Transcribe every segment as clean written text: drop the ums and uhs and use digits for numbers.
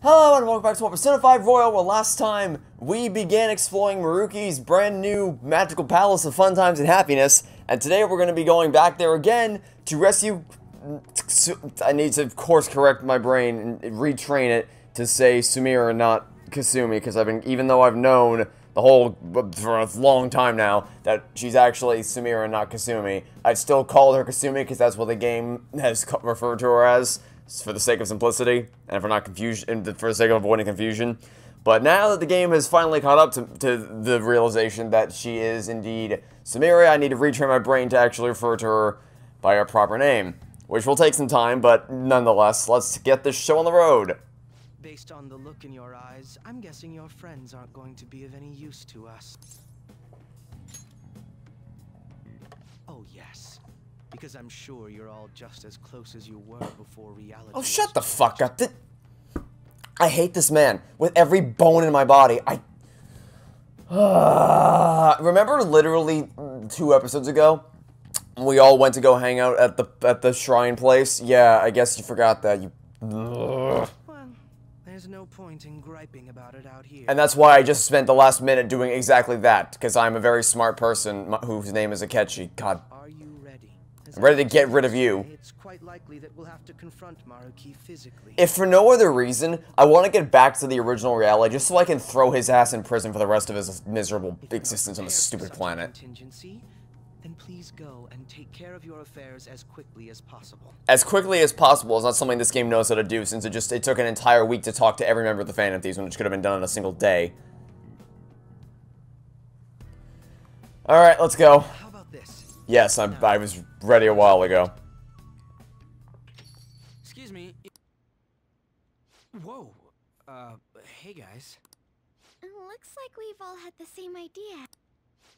Hello and welcome back to Persona 5 Royal, where last time we began exploring Maruki's brand new magical palace of fun times and happiness, and today we're going to be going back there again to rescue... I need to course correct my brain and retrain it to say Sumire and not Kasumi, because even though I've known the whole, for a long time now, that she's actually Sumire and not Kasumi, I'd still call her Kasumi because that's what the game has referred to her as, for the sake of simplicity, and for the sake of avoiding confusion. But now that the game has finally caught up to the realization that she is indeed Sumire, I need to retrain my brain to actually refer to her by her proper name. Which will take some time, but nonetheless, let's get this show on the road. Based on the look in your eyes, I'm guessing your friends aren't going to be of any use to us. Oh yes. Because I'm sure you're all just as close as you were before reality. Oh, shut the fuck up. I hate this man with every bone in my body. Remember literally 2 episodes ago? We all went to go hang out at the shrine place? Yeah, I guess you forgot that. Well, there's no point in griping about it out here. And that's why I just spent the last minute doing exactly that, because I'm a very smart person whose name is Akechi. God. Are you ready? I'm ready to get rid of you. It's quite likely that we'll have to confront Maruki physically. If for no other reason, I want to get back to the original reality just so I can throw his ass in prison for the rest of his miserable existence on this stupid planet. Then please go and take care of your affairs as quickly as possible. As quickly as possible is not something this game knows how to do, since it took an entire week to talk to every member of the Phantom Thieves, which could have been done in a single day. Alright, let's go. How about this? Yes, I was ready a while ago. Excuse me. Whoa. Hey guys. Looks like we've all had the same idea.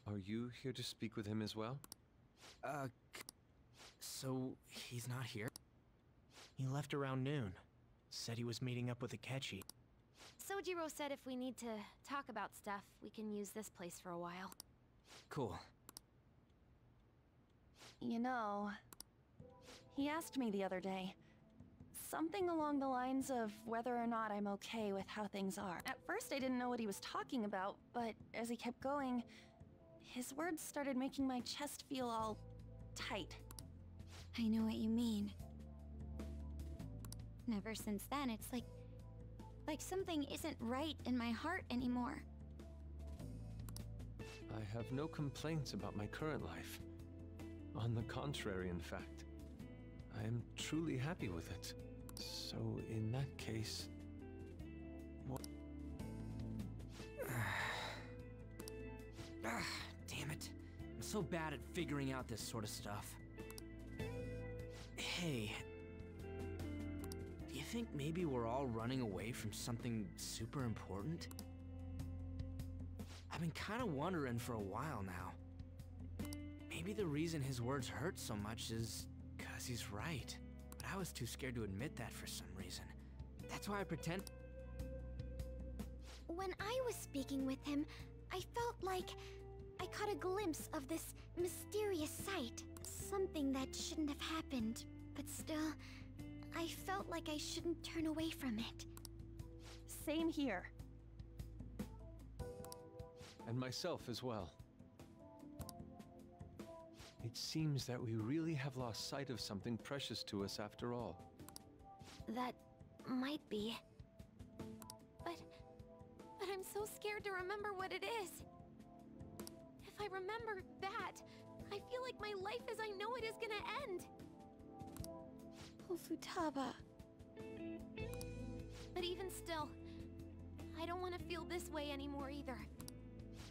Are you here to speak with him as well? So he's not here? He left around noon. Said he was meeting up with Akechi. Sojiro said if we need to talk about stuff, we can use this place for a while. Cool. You know, he asked me the other day, something along the lines of whether or not I'm okay with how things are. At first I didn't know what he was talking about, but as he kept going, his words started making my chest feel all tight. I know what you mean. And ever since then, it's like something isn't right in my heart anymore. I have no complaints about my current life. On the contrary, in fact. I am truly happy with it. So, in that case... what? Damn it. I'm so bad at figuring out this sort of stuff. Hey. Do you think maybe we're all running away from something super important? I've been kind of wondering for a while now. Maybe the reason his words hurt so much is because he's right. But I was too scared to admit that for some reason. That's why I pretend... When I was speaking with him, I felt like I caught a glimpse of this mysterious sight. Something that shouldn't have happened, but still, I felt like I shouldn't turn away from it. Same here. And myself as well. It seems that we really have lost sight of something precious to us after all. That might be. But I'm so scared to remember what it is. If I remember that, I feel like my life as I know it is gonna end. Oh, Futaba. But even still, I don't want to feel this way anymore either.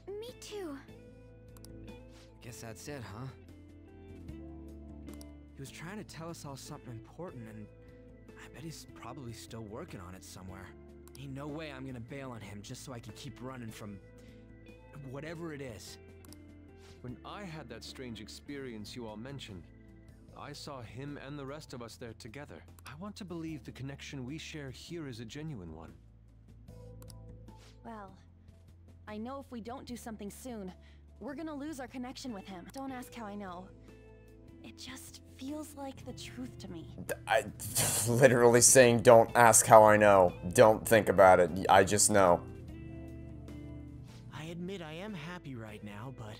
Me too. Guess that's it, huh? He was trying to tell us all something important, and I bet he's probably still working on it somewhere. Ain't no way I'm gonna bail on him just so I can keep running from... whatever it is. When I had that strange experience you all mentioned, I saw him and the rest of us there together. I want to believe the connection we share here is a genuine one. Well, I know if we don't do something soon, we're gonna lose our connection with him. Don't ask how I know. It just feels like the truth to me. I literally saying, don't ask how I know. Don't think about it. I just know. I admit I am happy right now, but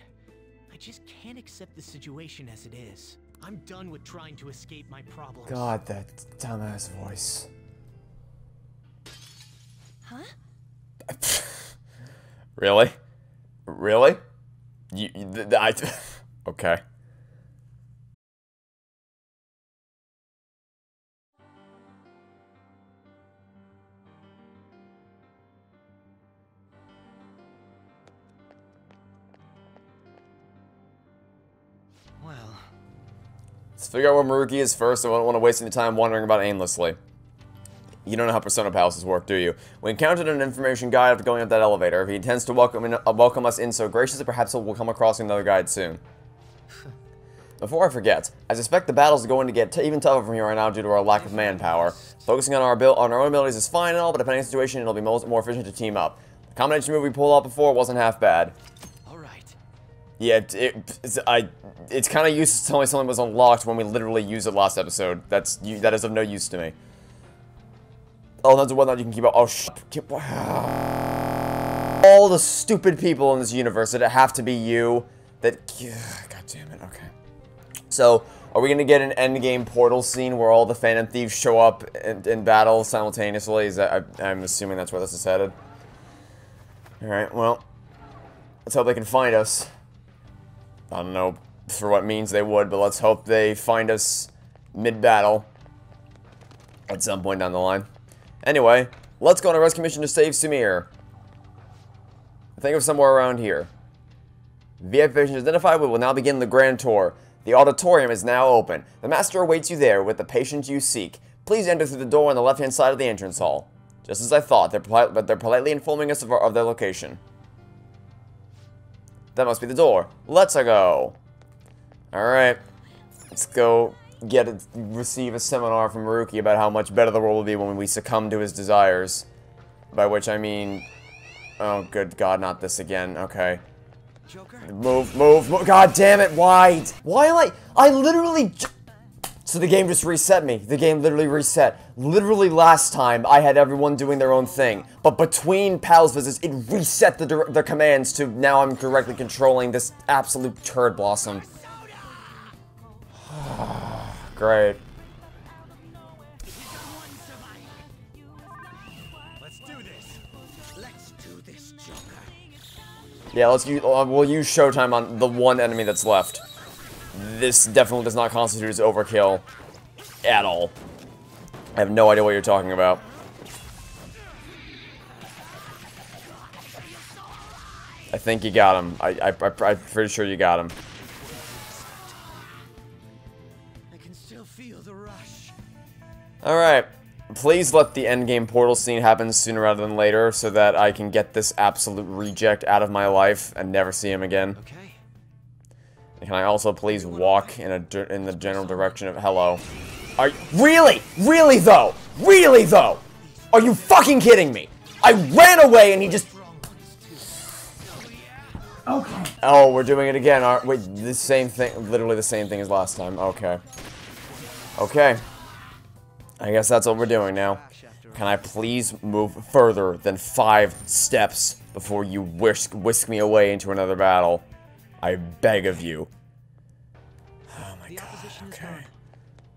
I just can't accept the situation as it is. I'm done with trying to escape my problems. God, that dumbass voice. Huh? Really? Really? Okay. Well, Let's figure out where Maruki is first. I don't want to waste any time wandering about aimlessly. You don't know how Persona Palaces work, do you? We encountered an information guide after going up that elevator. If he intends to welcome us in so graciously, perhaps we'll come across another guide soon. Before I forget, I suspect the battles are going to get even tougher from here on out due to our lack of manpower. Focusing on our own abilities is fine and all, but depending on the situation, it'll be more efficient to team up. The combination move we pulled off before wasn't half bad. alright. Yeah, it's kind of useless to tell me something was unlocked when we literally used it last episode. That is of no use to me. Oh, that's whether you can keep up. Oh, all the stupid people in this universe that have to be you. God damn it. Okay. So, are we gonna get an endgame portal scene where all the Phantom Thieves show up in battle simultaneously? I'm assuming that's where this is headed. All right. Well, let's hope they can find us. I don't know for what means they would, but let's hope they find us mid-battle at some point down the line. Anyway, let's go on a rescue mission to save Samir. I think of somewhere around here. VIP patient identified. We will now begin the grand tour. The auditorium is now open. The master awaits you there with the patient you seek. Please enter through the door on the left-hand side of the entrance hall. Just as I thought, they're politely informing us of their location. That must be the door. Let's go. Alright. Let's go receive a seminar from Maruki about how much better the world will be when we succumb to his desires. By which I mean... Oh, good God, not this again. Okay. Joker? Move. God damn it, why? Why am I literally... So the game just reset me. The game literally reset. Literally last time, I had everyone doing their own thing. But between pals visits, it reset the commands to now I'm directly controlling this absolute turd blossom. Great. Let's do this. Let's do this, Joker. Yeah, we'll use Showtime on the one enemy that's left. This definitely does not constitute as overkill at all. I have no idea what you're talking about. I think you got him. I'm pretty sure you got him. I can still feel the rush. Alright. Please let the endgame portal scene happen sooner rather than later so that I can get this absolute reject out of my life and never see him again. Okay. Can I also please walk in the general direction of hello? Really? Really though? Really though? Are you fucking kidding me? I ran away and he just... Okay. Oh, we're doing it again. Wait, the same thing, literally the same thing as last time. Okay. Okay. I guess that's what we're doing now. Can I please move further than 5 steps before you whisk me away into another battle? I beg of you. Oh my god, okay.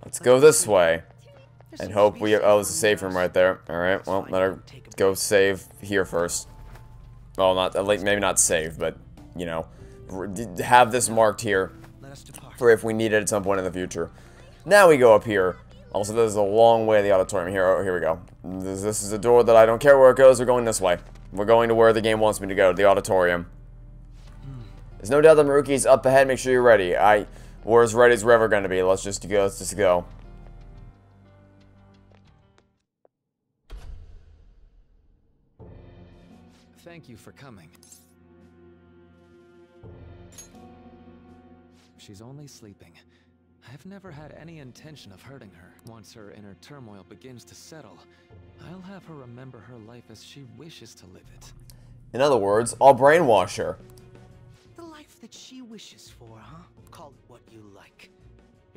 Let's go this way. And hope we... Oh, there's a save room right there. Alright, well, better go save here first. Well, maybe not save, but, you know, have this marked here for if we need it at some point in the future. Now we go up here. Also, there's a long way to the auditorium. Here we go. This is a door that I don't care where it goes. We're going this way. We're going to where the game wants me to go, the auditorium. There's no doubt that Maruki's up ahead. Make sure you're ready. We're as ready as we're ever going to be. Let's just go. Thank you for coming. She's only sleeping. I've never had any intention of hurting her. Once her inner turmoil begins to settle, I'll have her remember her life as she wishes to live it. In other words, I'll brainwash her. The life that she wishes for, huh? Call it what you like.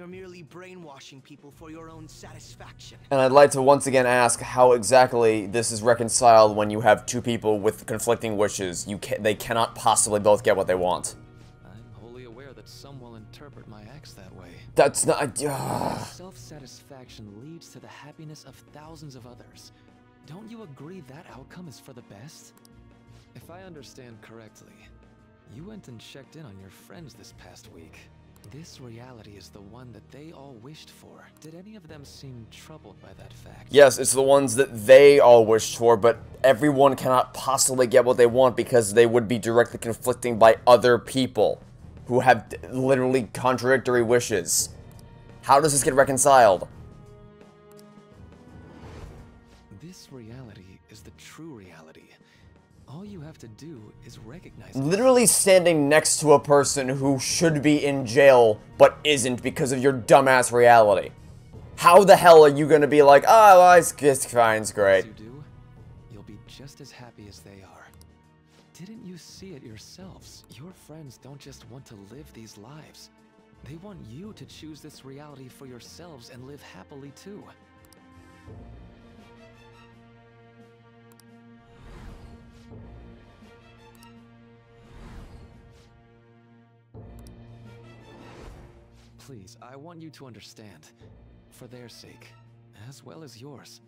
You're merely brainwashing people for your own satisfaction. And I'd like to once again ask how exactly this is reconciled when you have two people with conflicting wishes. They cannot possibly both get what they want. I'm wholly aware that some will interpret my acts that way. That's not... Self-satisfaction leads to the happiness of thousands of others. Don't you agree that outcome is for the best? If I understand correctly, you went and checked in on your friends this past week. This reality is the one that they all wished for. Did any of them seem troubled by that fact? Yes, it's the ones that they all wished for, but everyone cannot possibly get what they want because they would be directly conflicting by other people who have literally contradictory wishes. How does this get reconciled? This reality is the true reality. All you have to do is recognize it. Literally standing next to a person who should be in jail, but isn't because of your dumbass reality. How the hell are you gonna be like, oh, well, it's fine, it's great. As you do, you'll be just as happy as they are. Didn't you see it yourselves? Your friends don't just want to live these lives. They want you to choose this reality for yourselves and live happily too. Please, I want you to understand, for their sake, as well as yours.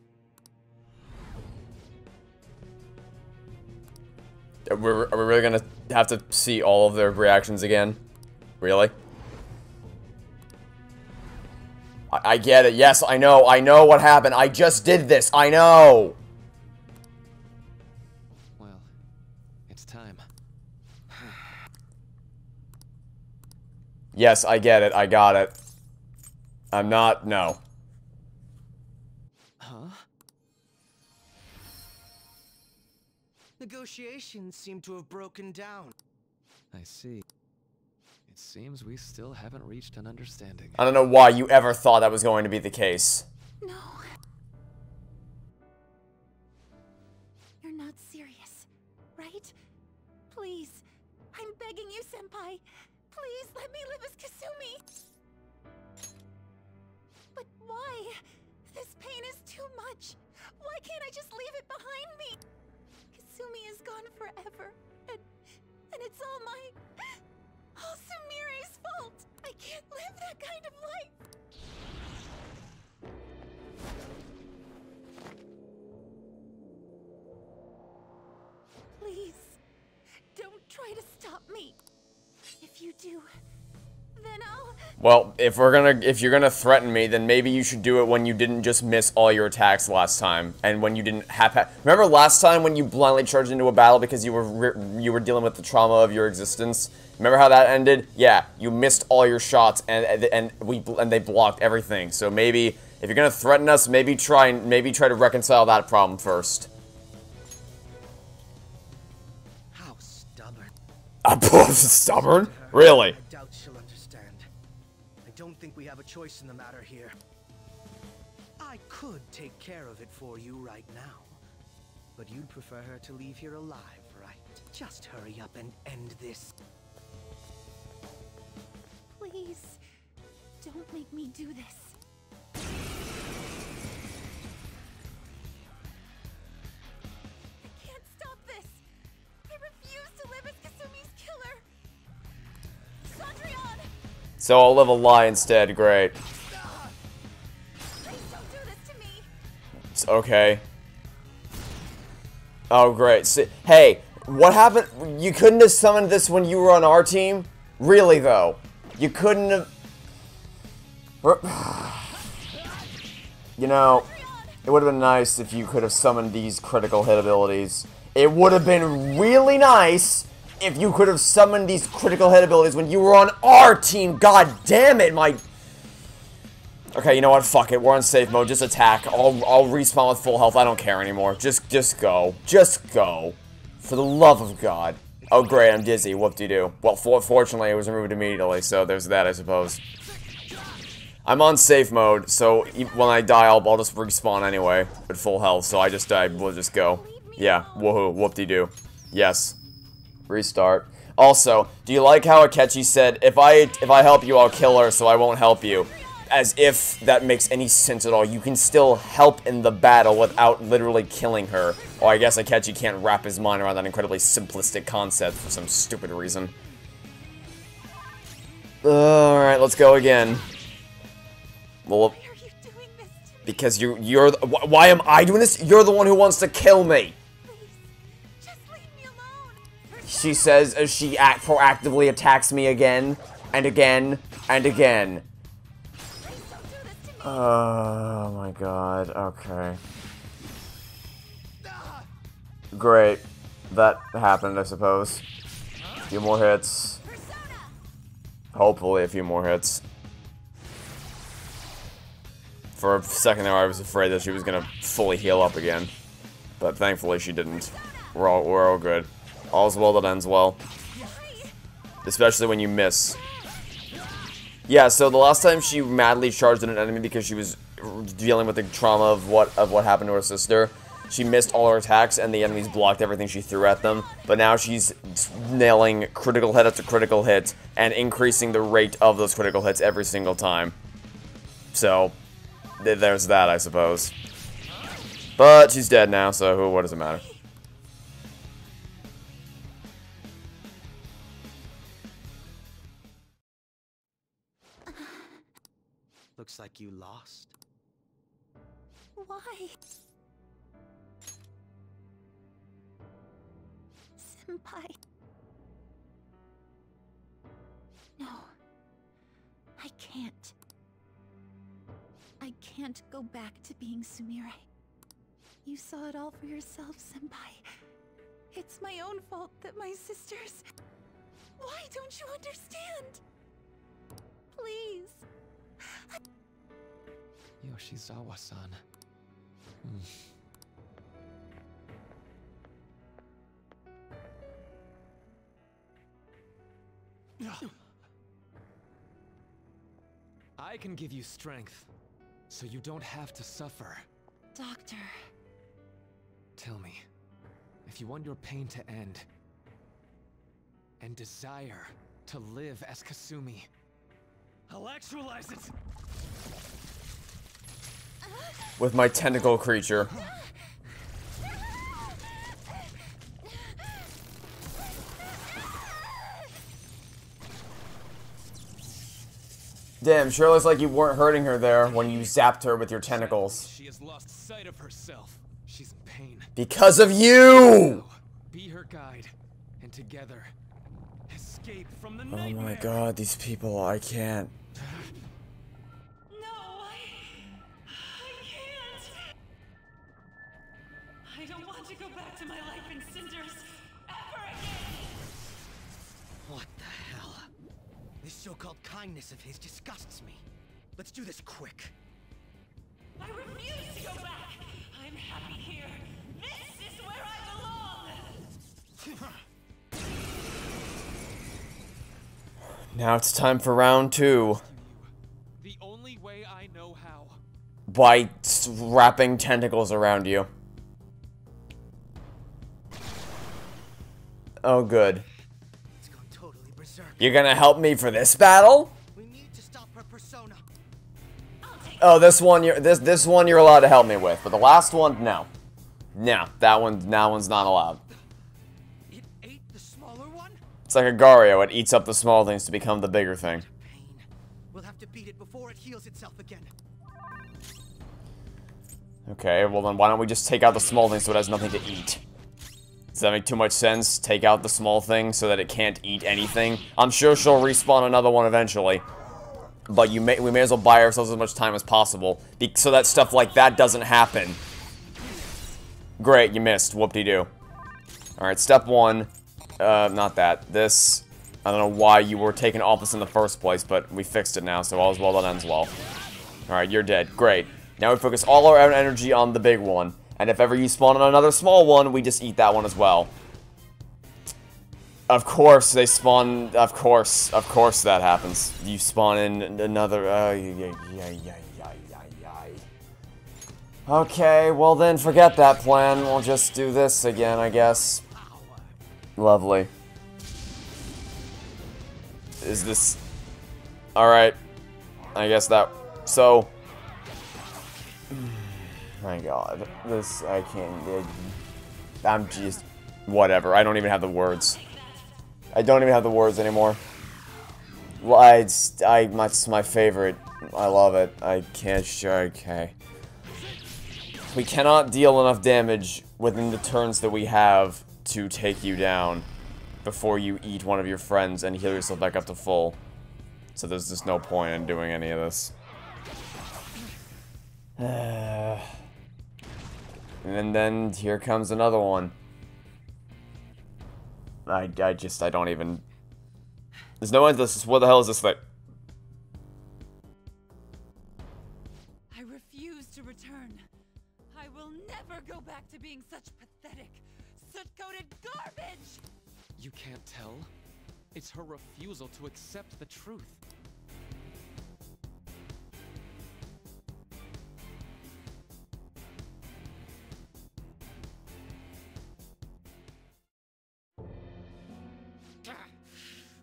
Are we really gonna have to see all of their reactions again? Really? I get it. Yes, I know what happened. I just did this. I know. Well, it's time. Yes, I get it. I got it. I'm not... No. Huh? Negotiations seem to have broken down. I see. It seems we still haven't reached an understanding. I don't know why you ever thought that was going to be the case. No. You're not serious, right? Please. I'm begging you, Senpai. Please let me live as Kasumi. But why? This pain is too much. Why can't I just leave it behind me? Kasumi is gone forever. And it's all Sumire's fault. I can't live that kind of life. Please, don't try to stop me. If you do, then I'll... Well, if you're gonna threaten me, then maybe you should do it when you didn't just miss all your attacks last time, and when you didn't remember last time when you blindly charged into a battle because you were dealing with the trauma of your existence? Remember how that ended? Yeah, you missed all your shots, and they blocked everything. So maybe if you're gonna threaten us, maybe try to reconcile that problem first. How stubborn. Stubborn? Really? I doubt she'll understand. I don't think we have a choice in the matter here. I could take care of it for you right now. But you'd prefer her to leave here alive, right? Just hurry up and end this. Please, don't make me do this. I can't stop this. I refuse to live as Kasumi's killer. Cendrillon! So I'll live a lie instead. Great. Please don't do this to me. It's okay. Oh, great. See, hey, what happened? You couldn't have summoned this when you were on our team? Really, though? You couldn't have... You know, it would have been nice if you could have summoned these critical hit abilities. It would have been really nice if you could have summoned these critical hit abilities when you were on our team. God damn it, my... Okay, you know what? Fuck it. We're on safe mode. Just attack. I'll respawn with full health. I don't care anymore. Just go. Just go. For the love of God. Oh, great. I'm dizzy. Whoop-de-doo. Well, fortunately, it was removed immediately, so there's that, I suppose. I'm on safe mode, so when I die, I'll just respawn anyway. At full health, so I just died. We'll just go. Yeah. Woohoo. Whoop-de-doo. Yes. Restart. Also, do you like how Akechi said, if I help you, I'll kill her, so I won't help you? as if that makes any sense at all. You can still help in the battle without literally killing her. Oh, I guess Akechi can't wrap his mind around that incredibly simplistic concept for some stupid reason. Alright, let's go again. Well, because you're why am I doing this? You're the one who wants to kill me. Just leave me alone. She says as she proactively attacks me again and again and again. Oh my god, okay. Great. That happened, I suppose. A few more hits. Hopefully a few more hits. For a second there, I was afraid that she was gonna fully heal up again. But thankfully she didn't. We're all good. All's well that ends well. Especially when you miss. Yeah, so the last time she madly charged at an enemy because she was dealing with the trauma of what happened to her sister, she missed all her attacks and the enemies blocked everything she threw at them. But now she's nailing critical hit after critical hit and increasing the rate of those critical hits every single time. So there's that, I suppose. But she's dead now, so what does it matter? Looks like you lost. Why? Senpai. No. I can't. I can't go back to being Sumire. You saw it all for yourself, Senpai. It's my own fault that my sisters... Why don't you understand? Please. Yoshizawa-san. I can give you strength, so you don't have to suffer. Doctor. Tell me, if you want your pain to end, and desire to live as Kasumi, I'll actualize it! With my tentacle creature. Damn, sure looks like you weren't hurting her there when you zapped her with your tentacles. She has lost sight of herself. She's in pain. Because of you! Be her guide, and together, escape from the Oh nightmare. my god, these people, I can't. No, I can't. I don't want to go back to my life in cinders ever again. What the hell? This so-called kindness of his disgusts me. Let's do this quick. I refuse to go back. I'm happy here. This is where I belong. Now it's time for round 2. The only way I know how. By wrapping tentacles around you. Oh, good. It's gone totally berserk. You're gonna help me for this battle? We need to stop her persona. Oh, this one you're allowed to help me with, but the last one, no. No, that one's not allowed. It ate the smaller one? It's like a Gario, it eats up the small things to become the bigger thing. Pain. We'll have to beat it before it heals itself again. Okay, well then why don't we just take out the small thing so it has nothing to eat? Does that make too much sense? Take out the small thing so that it can't eat anything? I'm sure she'll respawn another one eventually. But we may as well buy ourselves as much time as possible, so that stuff like that doesn't happen. Great, you missed. Whoop-de-doo. Alright, step 1. Not that. This. I don't know why you were taken off this in the first place, but we fixed it now, so all's well that ends well. Alright, you're dead. Great. Now we focus all our energy on the big one. And if ever you spawn on another small one, we just eat that one as well. Of course, they spawn... Of course that happens. You spawn in another... Okay, well then, forget that plan. We'll just do this again, I guess. Lovely. Is this... Alright. I guess that So, my god, this, I can't, I'm just, whatever, I don't even have the words. I don't even have the words anymore. Well, it's my favorite, I love it, I can't, sure, okay. We cannot deal enough damage within the turns that we have to take you down before you eat one of your friends and heal yourself back up to full. So there's just no point in doing any of this. And then here comes another one. I don't even... There's no end to this. What the hell is this thing? I refuse to return. I will never go back to being such pathetic, soot-coated garbage! You can't tell? It's her refusal to accept the truth.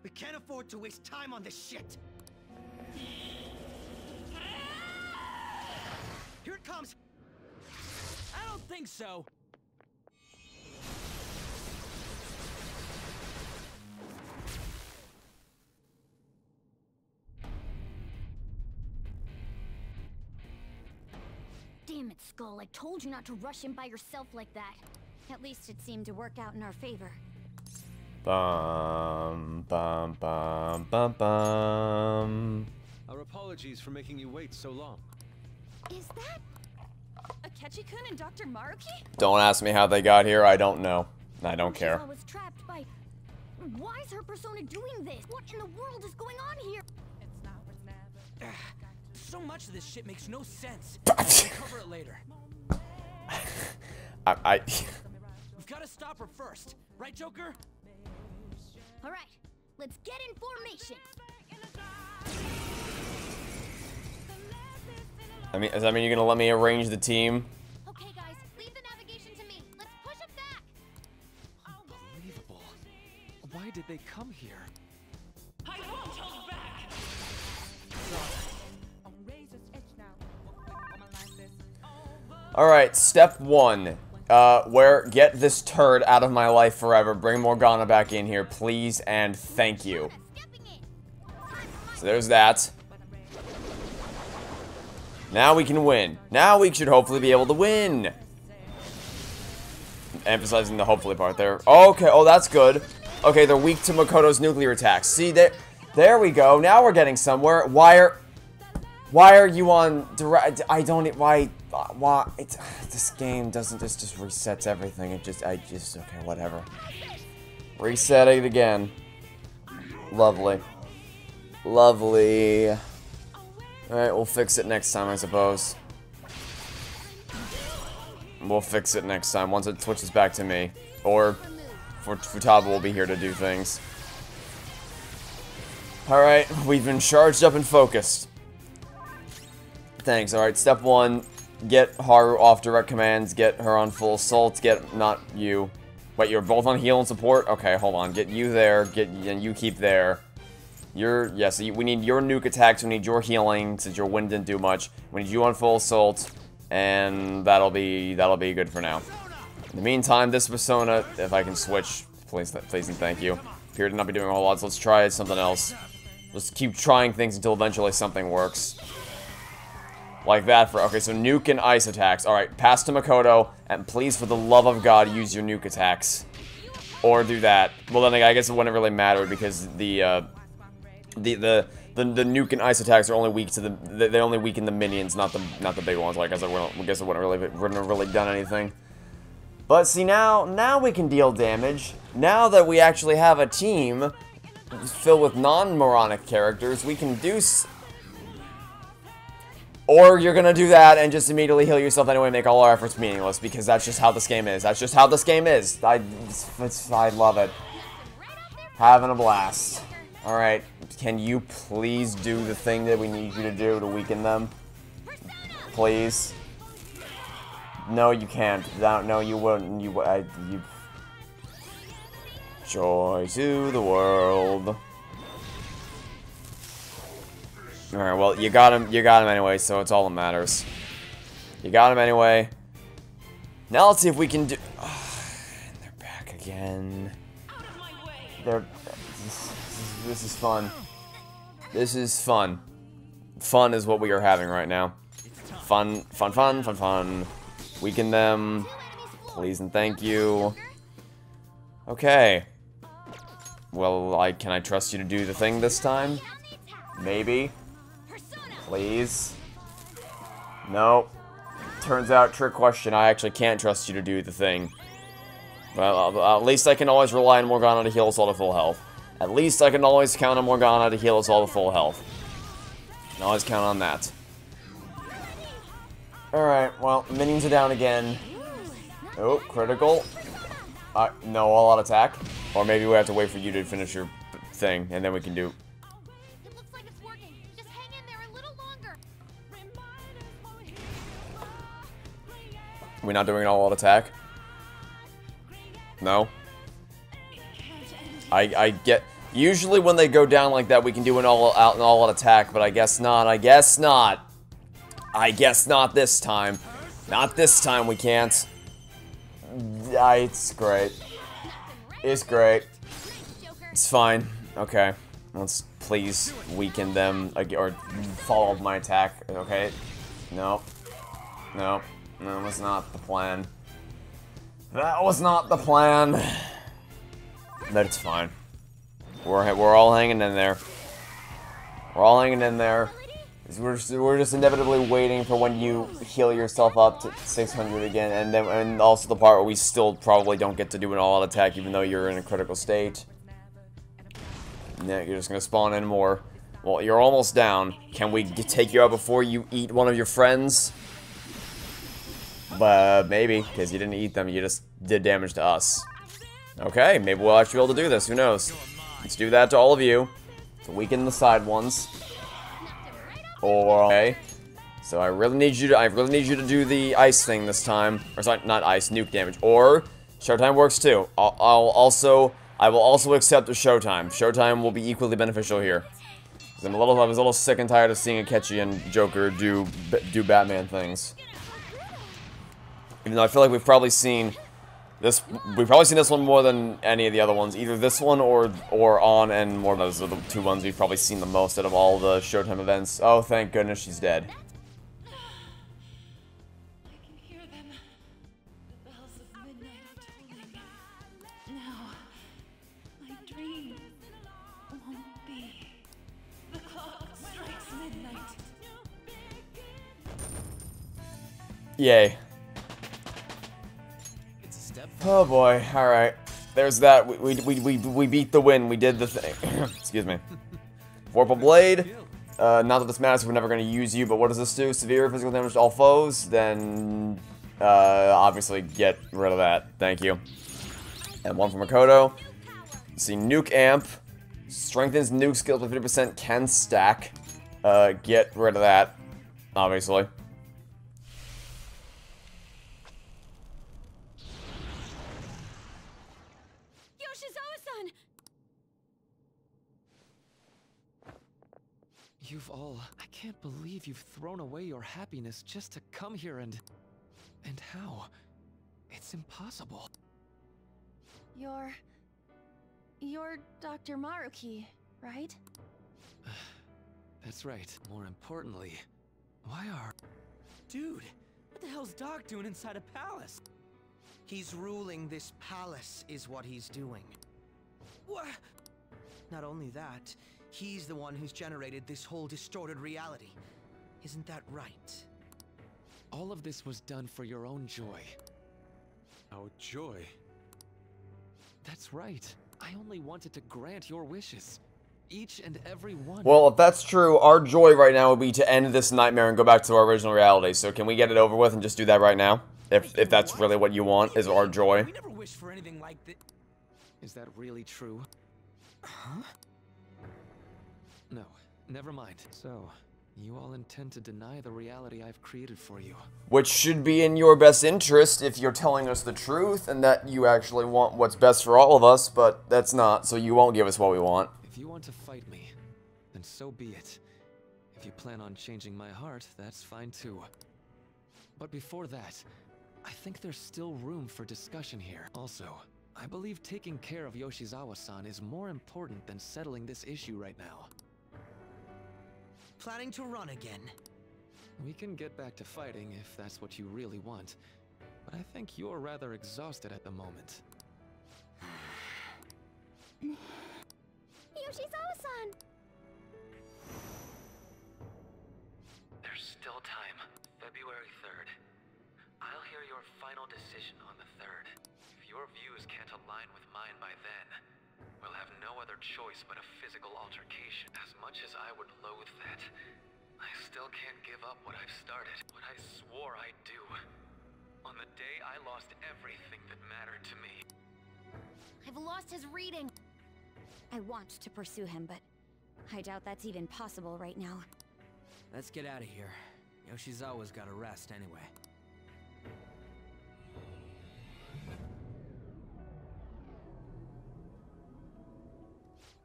We can't afford to waste time on this shit! Here it comes! I don't think so. Damn it, Skull. I told you not to rush in by yourself like that. At least it seemed to work out in our favor. Bum, bum, bum, bum, bum. Our apologies for making you wait so long. Is that... Akechi-kun and Dr. Maruki? Don't ask me how they got here, I don't know. I don't care. I was trapped by... Why is her persona doing this? What in the world is going on here? So much of this shit makes no sense. We'll cover it later. We've got to stop her first, right, Joker? All right, let's get in formation. Does that mean you're gonna let me arrange the team? Okay, guys, leave the navigation to me. Let's push it back. Unbelievable. Why did they come here? I won't hold back! Alright, step 1. Get this turd out of my life forever. Bring Morgana back in here, please, and thank you. So there's that. Now we can win. Now we should hopefully be able to win. Emphasizing the hopefully part there. Okay, oh, that's good. Okay, they're weak to Makoto's nuclear attacks. See, there we go. Now we're getting somewhere. Why are you on direct? Why? This game doesn't just resets everything. Okay, whatever. Reset it again. Lovely. Lovely. Alright, we'll fix it next time, I suppose. We'll fix it next time, once it switches back to me. Or, Futaba will be here to do things. Alright, we've been charged up and focused. Thanks, alright, step 1. Get Haru off direct commands, get her on full assault, not you. Wait, you're both on heal and support? Okay, hold on, get you there, and you keep there. We need your nuke attacks, we need your healing, since your wind didn't do much. We need you on full assault, and that'll be good for now. In the meantime, this persona, if I can switch, please and thank you. Appear to not be doing a whole lot, so let's try something else. Let's keep trying things until eventually something works. Like that okay, so nuke and ice attacks. Alright, pass to Makoto, and please, for the love of God, use your nuke attacks. Or do that. Well, then I guess it wouldn't really matter, because the nuke and ice attacks are only weak to they only weaken the minions, not the big ones. Like, I guess it wouldn't have really done anything. But see, now we can deal damage. Now that we actually have a team filled with non-moronic characters, we can do. Or you're gonna do that and just immediately heal yourself anyway and make all our efforts meaningless, because that's just how this game is. That's just how this game is. I love it. Having a blast. Alright, can you please do the thing that we need you to do to weaken them? Please? No, you can't. No, you wouldn't. Joy to the world. Alright, well, you got him anyway, so it's all that matters. You got him anyway. Now let's see if we can do... and they're back again. This is fun. This is fun. Fun is what we are having right now. Fun, fun, fun, fun, fun. Weaken them. Please and thank you. Okay. Well, can I trust you to do the thing this time? Maybe. Please. No. Turns out, trick question, I actually can't trust you to do the thing. Well, at least I can always rely on Morgana to heal us all to full health. At least I can always count on Morgana to heal us all to full health. Can always count on that. Alright, well, minions are down again. Oh, critical. No, all-out attack. Or maybe we have to wait for you to finish your thing, and then we can do... It looks like it's working. Just hang in there a little longer. We're not doing an all-out attack? No? I get... Usually when they go down like that, we can do an all-out attack, but I guess not. I guess not. I guess not this time. Not this time we can't. It's great. It's great. It's fine. Okay. Let's please weaken them, or follow up my attack. Okay. No. No. No, that was not the plan. That was not the plan. But it's fine. We're all hanging in there. We're all hanging in there. We're just inevitably waiting for when you heal yourself up to 600 again, and also the part where we still probably don't get to do an all-out attack even though you're in a critical state. Yeah, you're just gonna spawn in more. Well, you're almost down. Can we take you out before you eat one of your friends? Maybe, because you didn't eat them, you just did damage to us. Okay, maybe we'll actually be able to do this, who knows? Let's do that to all of you, to weaken the side ones. Or, okay. So I really need you to do the ice thing this time. Or sorry, not ice, nuke damage. Or, Showtime works too. I will also accept the Showtime. Showtime will be equally beneficial here. I was a little sick and tired of seeing Akechi and Joker do Batman things. Even though I feel like we've probably seen this one more than any of the other ones. Either this one or On and More. Those are the two ones we've probably seen the most out of all the Showtime events. Oh, thank goodness she's dead. I can hear them. The bells of midnight are tolling. Now, my dream won't be. The clock strikes midnight. Yay. Oh boy, alright. There's that. We beat the win. We did the thing. Excuse me. Vorpal Blade. Not that this matters, we're never going to use you, but what does this do? Severe physical damage to all foes? Then, obviously get rid of that. Thank you. And one from Makoto. Let's see, Nuke Amp. Strengthens nuke skills by 50%, can stack. Get rid of that, obviously. You've all... I can't believe you've thrown away your happiness just to come here and how? It's impossible. You're Dr. Maruki, right? That's right. More importantly, why are... Dude, what the hell's Doc doing inside a palace? He's ruling this palace, is what he's doing. What? Not only that, he's the one who's generated this whole distorted reality. Isn't that right? All of this was done for your own joy. Our joy? That's right. I only wanted to grant your wishes. Each and every one. Well, if that's true, our joy right now would be to end this nightmare and go back to our original reality. So can we get it over with and just do that right now? If that's really what you want, is our joy. We never wished for anything like this. Is that really true? Huh? No, never mind. So, you all intend to deny the reality I've created for you. Which should be in your best interest if you're telling us the truth and that you actually want what's best for all of us, but that's not, so you won't give us what we want. If you want to fight me, then so be it. If you plan on changing my heart, that's fine too. But before that, I think there's still room for discussion here. Also, I believe taking care of Yoshizawa-san is more important than settling this issue right now. Planning to run again? We can get back to fighting if that's what you really want, but I think you're rather exhausted at the moment. Yoshizawa-san! There's still time. February 3rd. I'll hear your final decision on the 3rd. If your views can't align with mine by then, we'll have no other choice but a physical altercation. As much as I would loathe that, I still can't give up what I've started, what I swore I'd do. On the day I lost everything that mattered to me. I've lost his reading. I want to pursue him, but I doubt that's even possible right now. Let's get out of here. Yoshizawa's gotta rest anyway.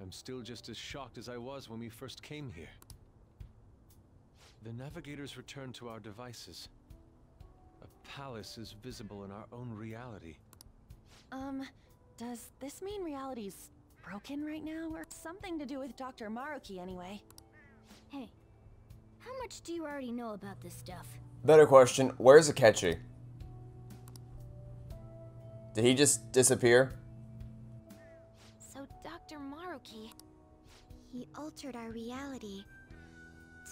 I'm still just as shocked as I was when we first came here. The navigators returned to our devices. A palace is visible in our own reality. Does this mean reality's broken right now? Or something to do with Dr. Maruki anyway? Hey, how much do you already know about this stuff? Better question, where's Akechi? Did he just disappear? So Dr. Maruki, he altered our reality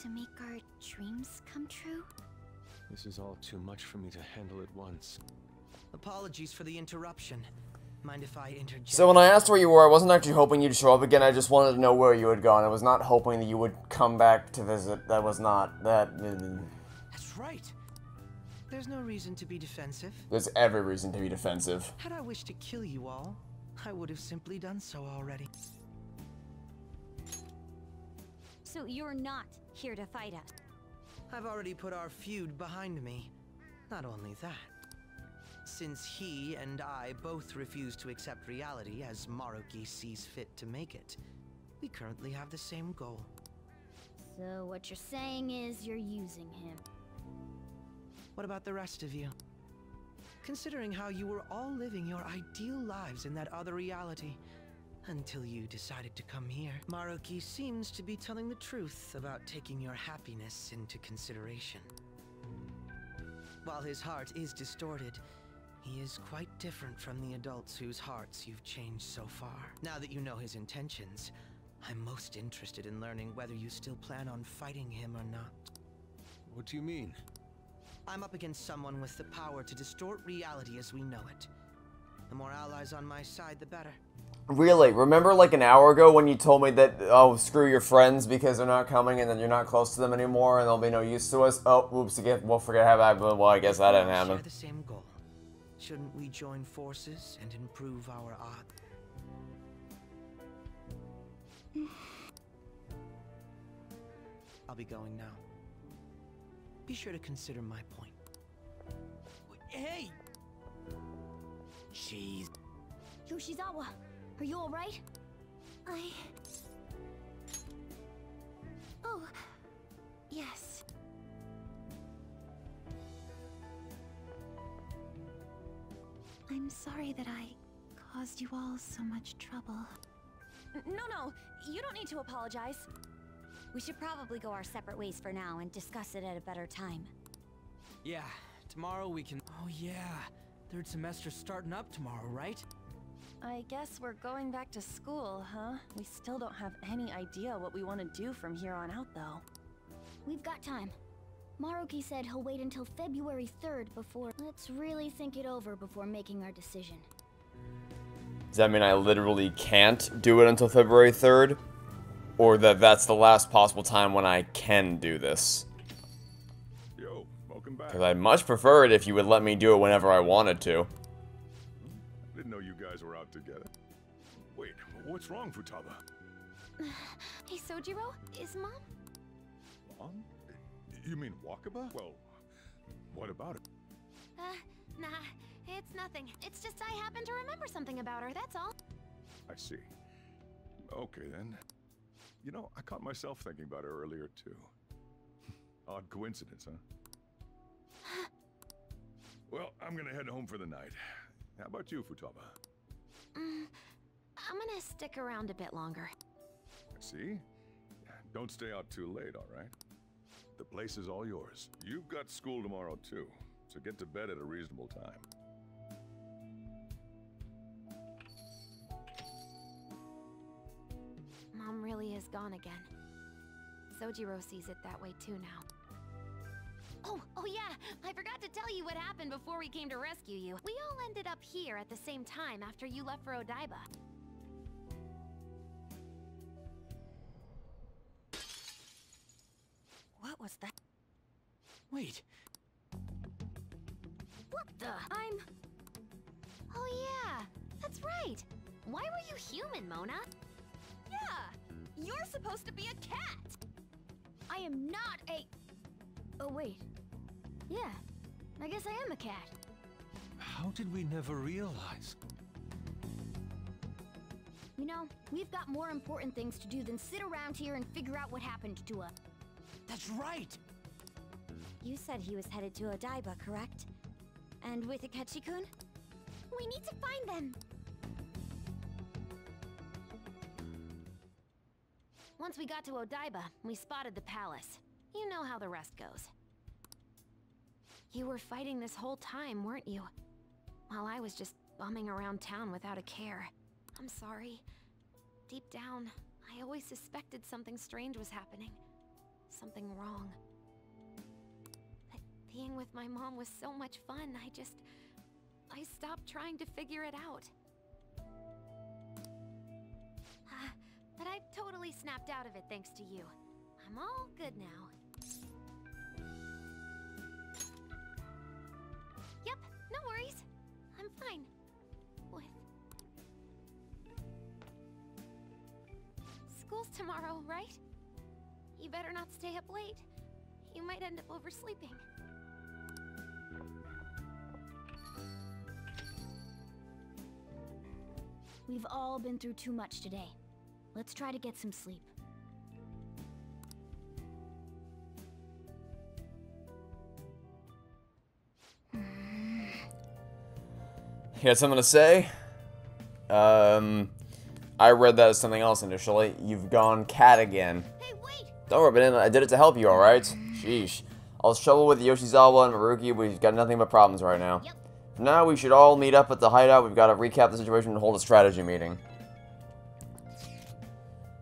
to make our dreams come true? This is all too much for me to handle at once. Apologies for the interruption. Mind if I interject? So when I asked where you were, I wasn't actually hoping you'd show up again, I just wanted to know where you had gone. I was not hoping that you would come back to visit. That was not, That's right. There's no reason to be defensive. There's every reason to be defensive. Had I wished to kill you all, I would have simply done so already. So you're not here to fight us? I've already put our feud behind me. Not only that, since he and I both refuse to accept reality as Maruki sees fit to make it, we currently have the same goal. So what you're saying is you're using him. What about the rest of you? Considering how you were all living your ideal lives in that other reality, until you decided to come here, Maruki seems to be telling the truth about taking your happiness into consideration. While his heart is distorted, he is quite different from the adults whose hearts you've changed so far. Now that you know his intentions, I'm most interested in learning whether you still plan on fighting him or not. What do you mean? I'm up against someone with the power to distort reality as we know it. The more allies on my side, the better. Really? Remember like an hour ago when you told me that, oh, screw your friends because they're not coming and then you're not close to them anymore and they'll be no use to us? Oh, whoops, again, we'll forget how that, well, I guess that didn't happen. Share the same goal. Shouldn't we join forces and improve our odds? I'll be going now. Be sure to consider my point. Hey! Jeez. Yoshizawa, are you alright? Oh, yes. I'm sorry that I caused you all so much trouble. No, you don't need to apologize. We should probably go our separate ways for now and discuss it at a better time. Yeah, tomorrow we can... Oh yeah, third semester's starting up tomorrow, right? I guess we're going back to school, huh? We still don't have any idea what we want to do from here on out, though. We've got time. Maruki said he'll wait until February 3rd before... Let's really think it over before making our decision. Does that mean I literally can't do it until February 3rd? Or that that's the last possible time when I can do this? Yo, welcome back. Because I'd much prefer it if you would let me do it whenever I wanted to. I didn't know you guys were out together. Wait, what's wrong, Futaba? Hey, Sojiro, is Mom? Mom? You mean Wakaba? Well, what about it? Nah, it's nothing. It's just I happen to remember something about her, that's all. I see. Okay, then. You know, I caught myself thinking about her earlier, too. Odd coincidence, huh? Well, I'm gonna head home for the night. How about you, Futaba? I'm gonna stick around a bit longer. See? Don't stay out too late, all right? The place is all yours. You've got school tomorrow, too, so get to bed at a reasonable time. Mom really is gone again. Sojiro sees it that way too now. Oh yeah, I forgot to tell you what happened before we came to rescue you. We all ended up here at the same time after you left for Odaiba. What was that? Wait, What the? Oh yeah, that's right. Why were you human, Mona? Yeah! You're supposed to be a cat! I am not a... Oh, wait. Yeah, I guess I am a cat. How did we never realize? You know, we've got more important things to do than sit around here and figure out what happened to us. that's right. You said he was headed to Odaiba, correct? And with Akechi-kun? We need to find them! Once we got to Odaiba, we spotted the palace. You know how the rest goes. You were fighting this whole time, weren't you? While I was just bumming around town without a care. I'm sorry. Deep down, I always suspected something strange was happening. Something wrong. But being with my mom was so much fun, I stopped trying to figure it out. But I've totally snapped out of it thanks to you. I'm all good now. Yep, no worries. I'm fine. With... School's tomorrow, right? You better not stay up late. You might end up oversleeping. We've all been through too much today. Let's try to get some sleep. You got something to say? I read that as something else initially. You've gone cat again. Hey, wait! Don't worry, but I did it to help you, alright? Sheesh. All this trouble with Yoshizawa and Maruki, we've got nothing but problems right now. Yep. For now, we should all meet up at the hideout. We've got to recap the situation and hold a strategy meeting.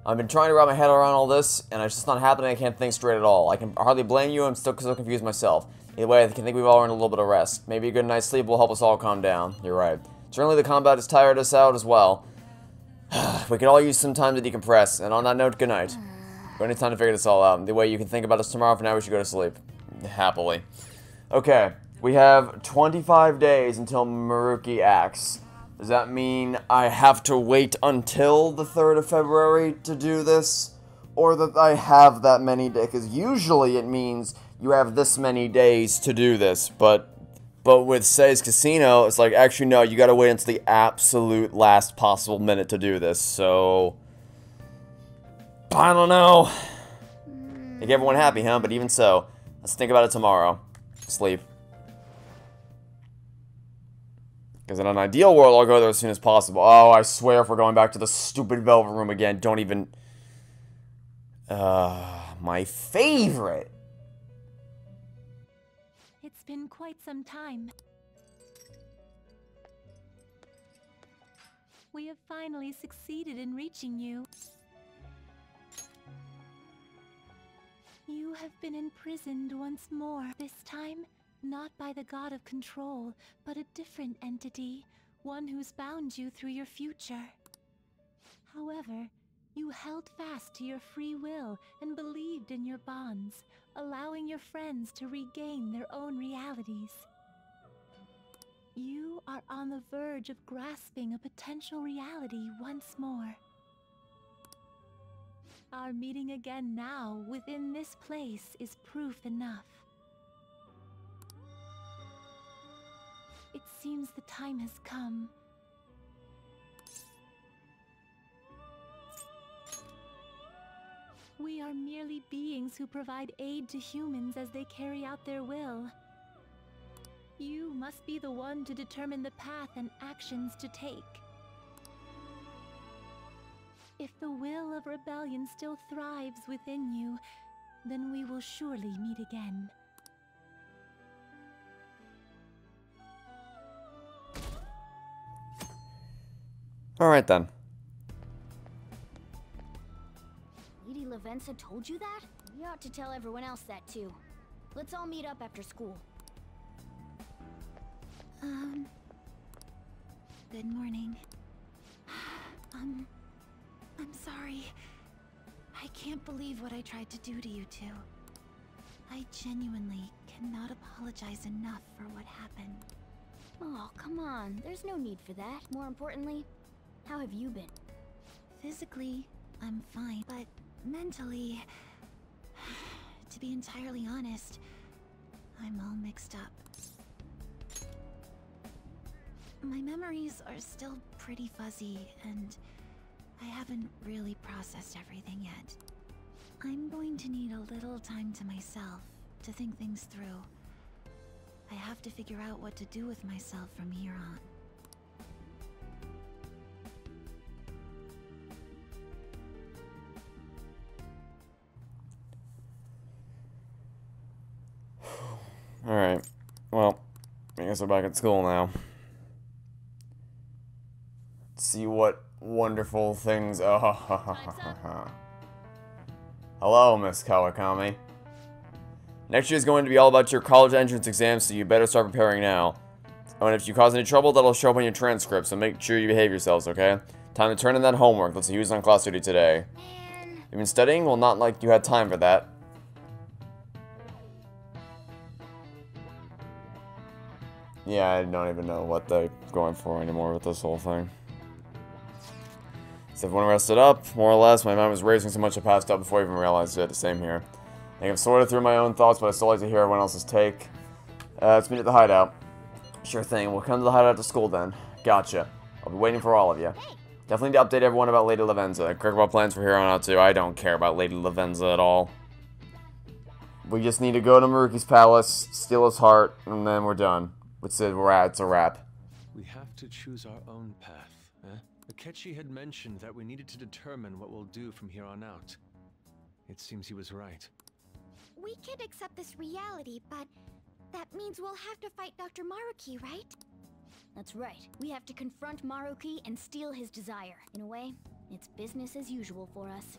I've been trying to wrap my head around all this, and it's just not happening. I can't think straight at all. I can hardly blame you. I'm still so confused myself. Either way, I think we've all earned a little bit of rest. Maybe a good night's sleep will help us all calm down. You're right. Certainly the combat has tired us out as well. We could all use some time to decompress. And on that note, good night. We need time to figure this all out. The way you can think about this tomorrow, for now we should go to sleep. Happily. Okay, we have 25 days until Maruki acts. Does that mean I have to wait until the 3rd of February to do this? Or that I have that many days? Because usually it means you have this many days to do this. But with Sei's Casino, it's like, actually no, you gotta wait until the absolute last possible minute to do this. So... I don't know. Make everyone happy, huh? But even so, let's think about it tomorrow. Sleep. Because in an ideal world, I'll go there as soon as possible. Oh, I swear if we're going back to the stupid Velvet Room again, don't even... my favorite! It's been quite some time. We have finally succeeded in reaching you. You have been imprisoned once more. This time, not by the god of control, but a different entity, one who's bound you through your future. However, you held fast to your free will and believed in your bonds, allowing your friends to regain their own realities. You are on the verge of grasping a potential reality once more. Our meeting again now within this place is proof enough. It seems the time has come. We are are merely beings who provide aid to humans as they carry out their will. You must be the one to determine the path and actions to take. If the will of rebellion still thrives within you, then we will surely meet again. Alright then. Lady Lavenza told you that? You ought to tell everyone else that too. Let's all meet up after school. Good morning. I'm sorry. I can't believe what I tried to do to you two. I genuinely cannot apologize enough for what happened. Oh, come on. There's no need for that. More importantly, how have you been? Physically, I'm fine, but mentally, to be entirely honest, I'm all mixed up. My memories are still pretty fuzzy, and I haven't really processed everything yet. I'm going to need a little time to myself to think things through. I have to figure out what to do with myself from here on. Alright. Well, I guess we're back at school now. Let's see what wonderful things. Oh, hello, Miss Kawakami. Next year is going to be all about your college entrance exams, so you better start preparing now. Oh, and if you cause any trouble, that'll show up on your transcript, so make sure you behave yourselves, okay? Time to turn in that homework. Let's see who's on class duty today. You've been studying? Well, not like you had time for that. Yeah, I don't even know what they're going for anymore with this whole thing. So everyone rested up, more or less. My mind was racing so much I passed out before I even realized it. Same here. I think I've sorted through my own thoughts, but I still like to hear everyone else's take. Let's meet at the hideout. Sure thing. We'll come to the hideout after school then. Gotcha. I'll be waiting for all of you. Definitely need to update everyone about Lady Lavenza. Correct about plans for here on out too. I don't care about Lady Lavenza at all. We just need to go to Maruki's palace, steal his heart, and then we're done. It's a wrap. We have to choose our own path, eh? Akechi had mentioned that we needed to determine what we'll do from here on out. It seems he was right. We can't accept this reality, but that means we'll have to fight Dr. Maruki, right? That's right. We have to confront Maruki and steal his desire. In a way, it's business as usual for us.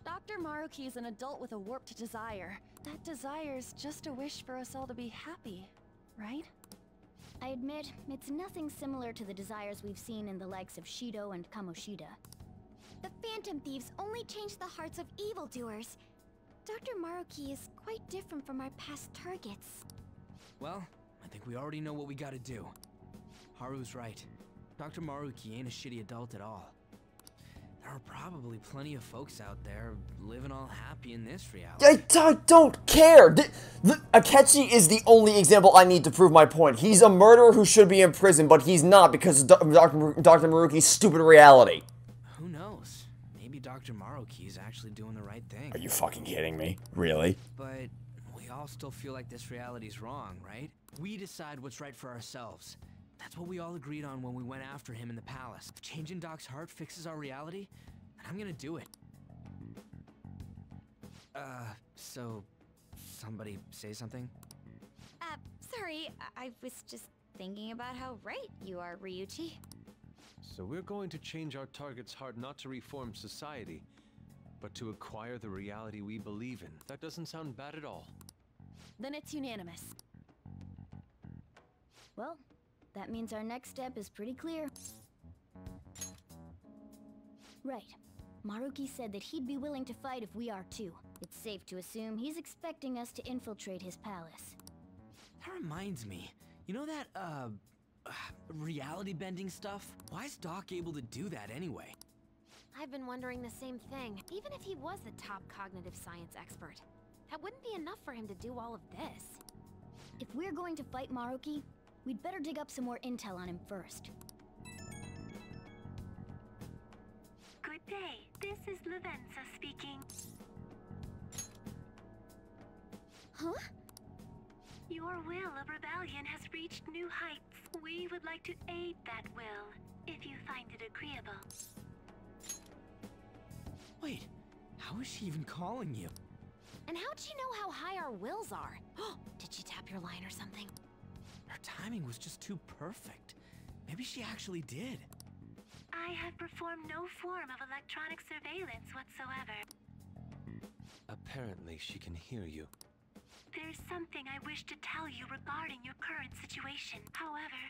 Dr. Maruki is an adult with a warped desire. That desire's just a wish for us all to be happy, right? I admit, it's nothing similar to the desires we've seen in the likes of Shido and Kamoshida. The Phantom Thieves only change the hearts of evildoers. Dr. Maruki is quite different from our past targets. Well, I think we already know what we gotta do. Haru's right. Dr. Maruki ain't a shitty adult at all. There are probably plenty of folks out there living all happy in this reality. I don't care! Akechi is the only example I need to prove my point. He's a murderer who should be in prison, but he's not because of Dr. Maruki's stupid reality. Who knows? Maybe Dr. Maruki is actually doing the right thing. Are you fucking kidding me? Really? But we all still feel like this reality's wrong, right? We decide what's right for ourselves. That's what we all agreed on when we went after him in the palace. If changing Doc's heart fixes our reality, then I'm gonna do it. So somebody say something? Sorry, I was just thinking about how right you are, Ryuichi. So we're going to change our target's heart not to reform society, but to acquire the reality we believe in. That doesn't sound bad at all. Then it's unanimous. Well, that means our next step is pretty clear. Right. Maruki said that he'd be willing to fight if we are too. It's safe to assume he's expecting us to infiltrate his palace. That reminds me. You know that, reality bending stuff? Why is Doc able to do that anyway? I've been wondering the same thing. Even if he was the top cognitive science expert, that wouldn't be enough for him to do all of this. If we're going to fight Maruki, we'd better dig up some more intel on him first. Good day. This is Lavenza speaking. Huh? Your will of rebellion has reached new heights. We would like to aid that will, if you find it agreeable. Wait, how is she even calling you? And how'd she know how high our wills are? Did she tap your line or something? Her timing was just too perfect. Maybe she actually did. I have performed no form of electronic surveillance whatsoever. Apparently, she can hear you. There's something I wish to tell you regarding your current situation. However,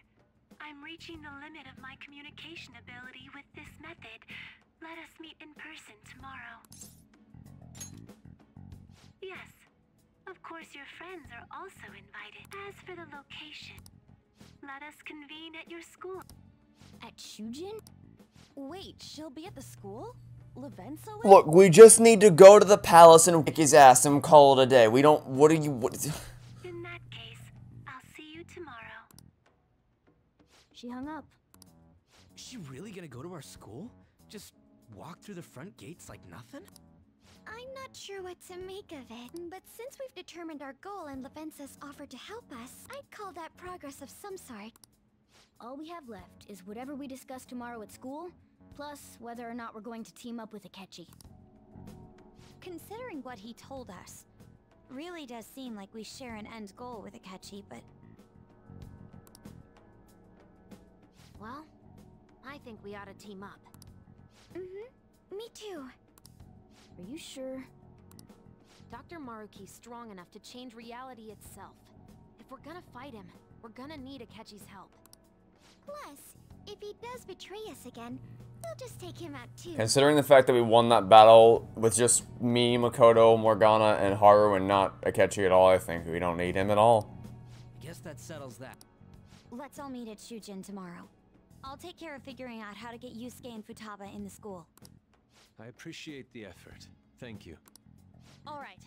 I'm reaching the limit of my communication ability with this method. Let us meet in person tomorrow. Yes, of course your friends are also invited. As for the location, let us convene at your school. At Shujin? Wait, she'll be at the school? Levenza will? Look, we just need to go to the palace and kick his ass and call it a day. We don't. What are you. In that case, I'll see you tomorrow. She hung up. Is she really gonna go to our school? Just walk through the front gates like nothing? I'm not sure what to make of it, but since we've determined our goal and Levenza's offered to help us, I'd call that progress of some sort. All we have left is whatever we discuss tomorrow at school, plus whether or not we're going to team up with Akechi. Considering what he told us, really does seem like we share an end goal with Akechi, but... Well, I think we ought to team up. Me too. Are you sure? Dr. Maruki's strong enough to change reality itself. If we're gonna fight him, we're gonna need Akechi's help. Plus, if he does betray us again, we'll just take him out too. Considering the fact that we won that battle with just me, Makoto, Morgana, and Haru, and not Akechi at all, I think we don't need him at all. I guess that settles that. Let's all meet at Shujin tomorrow. I'll take care of figuring out how to get Yusuke and Futaba in the school. I appreciate the effort. Thank you. All right,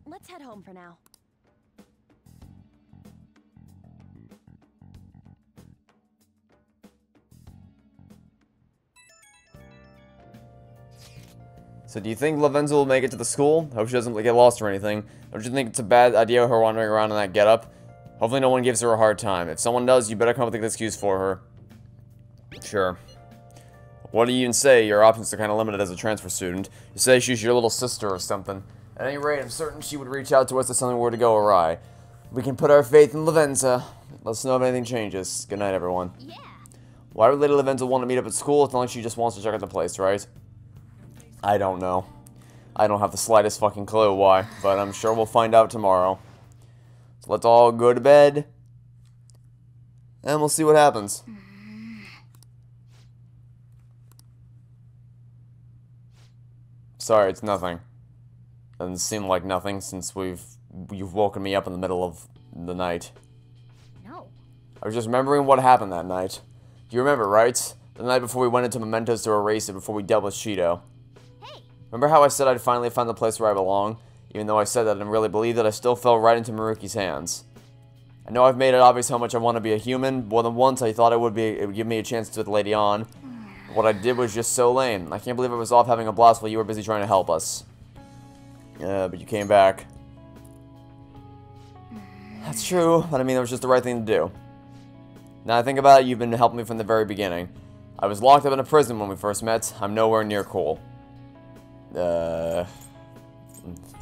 let's head home for now. So do you think Levenza will make it to the school? Hope she doesn't get lost or anything. Don't you think it's a bad idea her wandering around in that getup? Hopefully no one gives her a hard time. If someone does, you better come up with an excuse for her. Sure. What do you even say? Your options are kind of limited as a transfer student. You say she's your little sister or something. At any rate, I'm certain she would reach out to us if something were to go awry. We can put our faith in Levenza. Let us know if anything changes. Good night, everyone. Yeah. Why would Lady Levenza want to meet up at school? It's not like she just wants to check out the place, right? I don't know. I don't have the slightest fucking clue why, but I'm sure we'll find out tomorrow. So let's all go to bed, and we'll see what happens. Sorry, it's nothing. Doesn't seem like nothing since you've woken me up in the middle of the night. No. I was just remembering what happened that night. Do you remember, right? The night before we went into Mementos to erase it before we dealt with Shido. Hey. Remember how I said I'd finally find the place where I belong? Even though I said that I didn't really believe that, I still fell right into Maruki's hands. I know I've made it obvious how much I want to be a human. More than once I thought it would give me a chance to with Lady On. What I did was just so lame. I can't believe I was off having a blast while you were busy trying to help us. But you came back. That's true, but I mean, it was just the right thing to do. Now I think about it, you've been helping me from the very beginning. I was locked up in a prison when we first met. I'm nowhere near cool.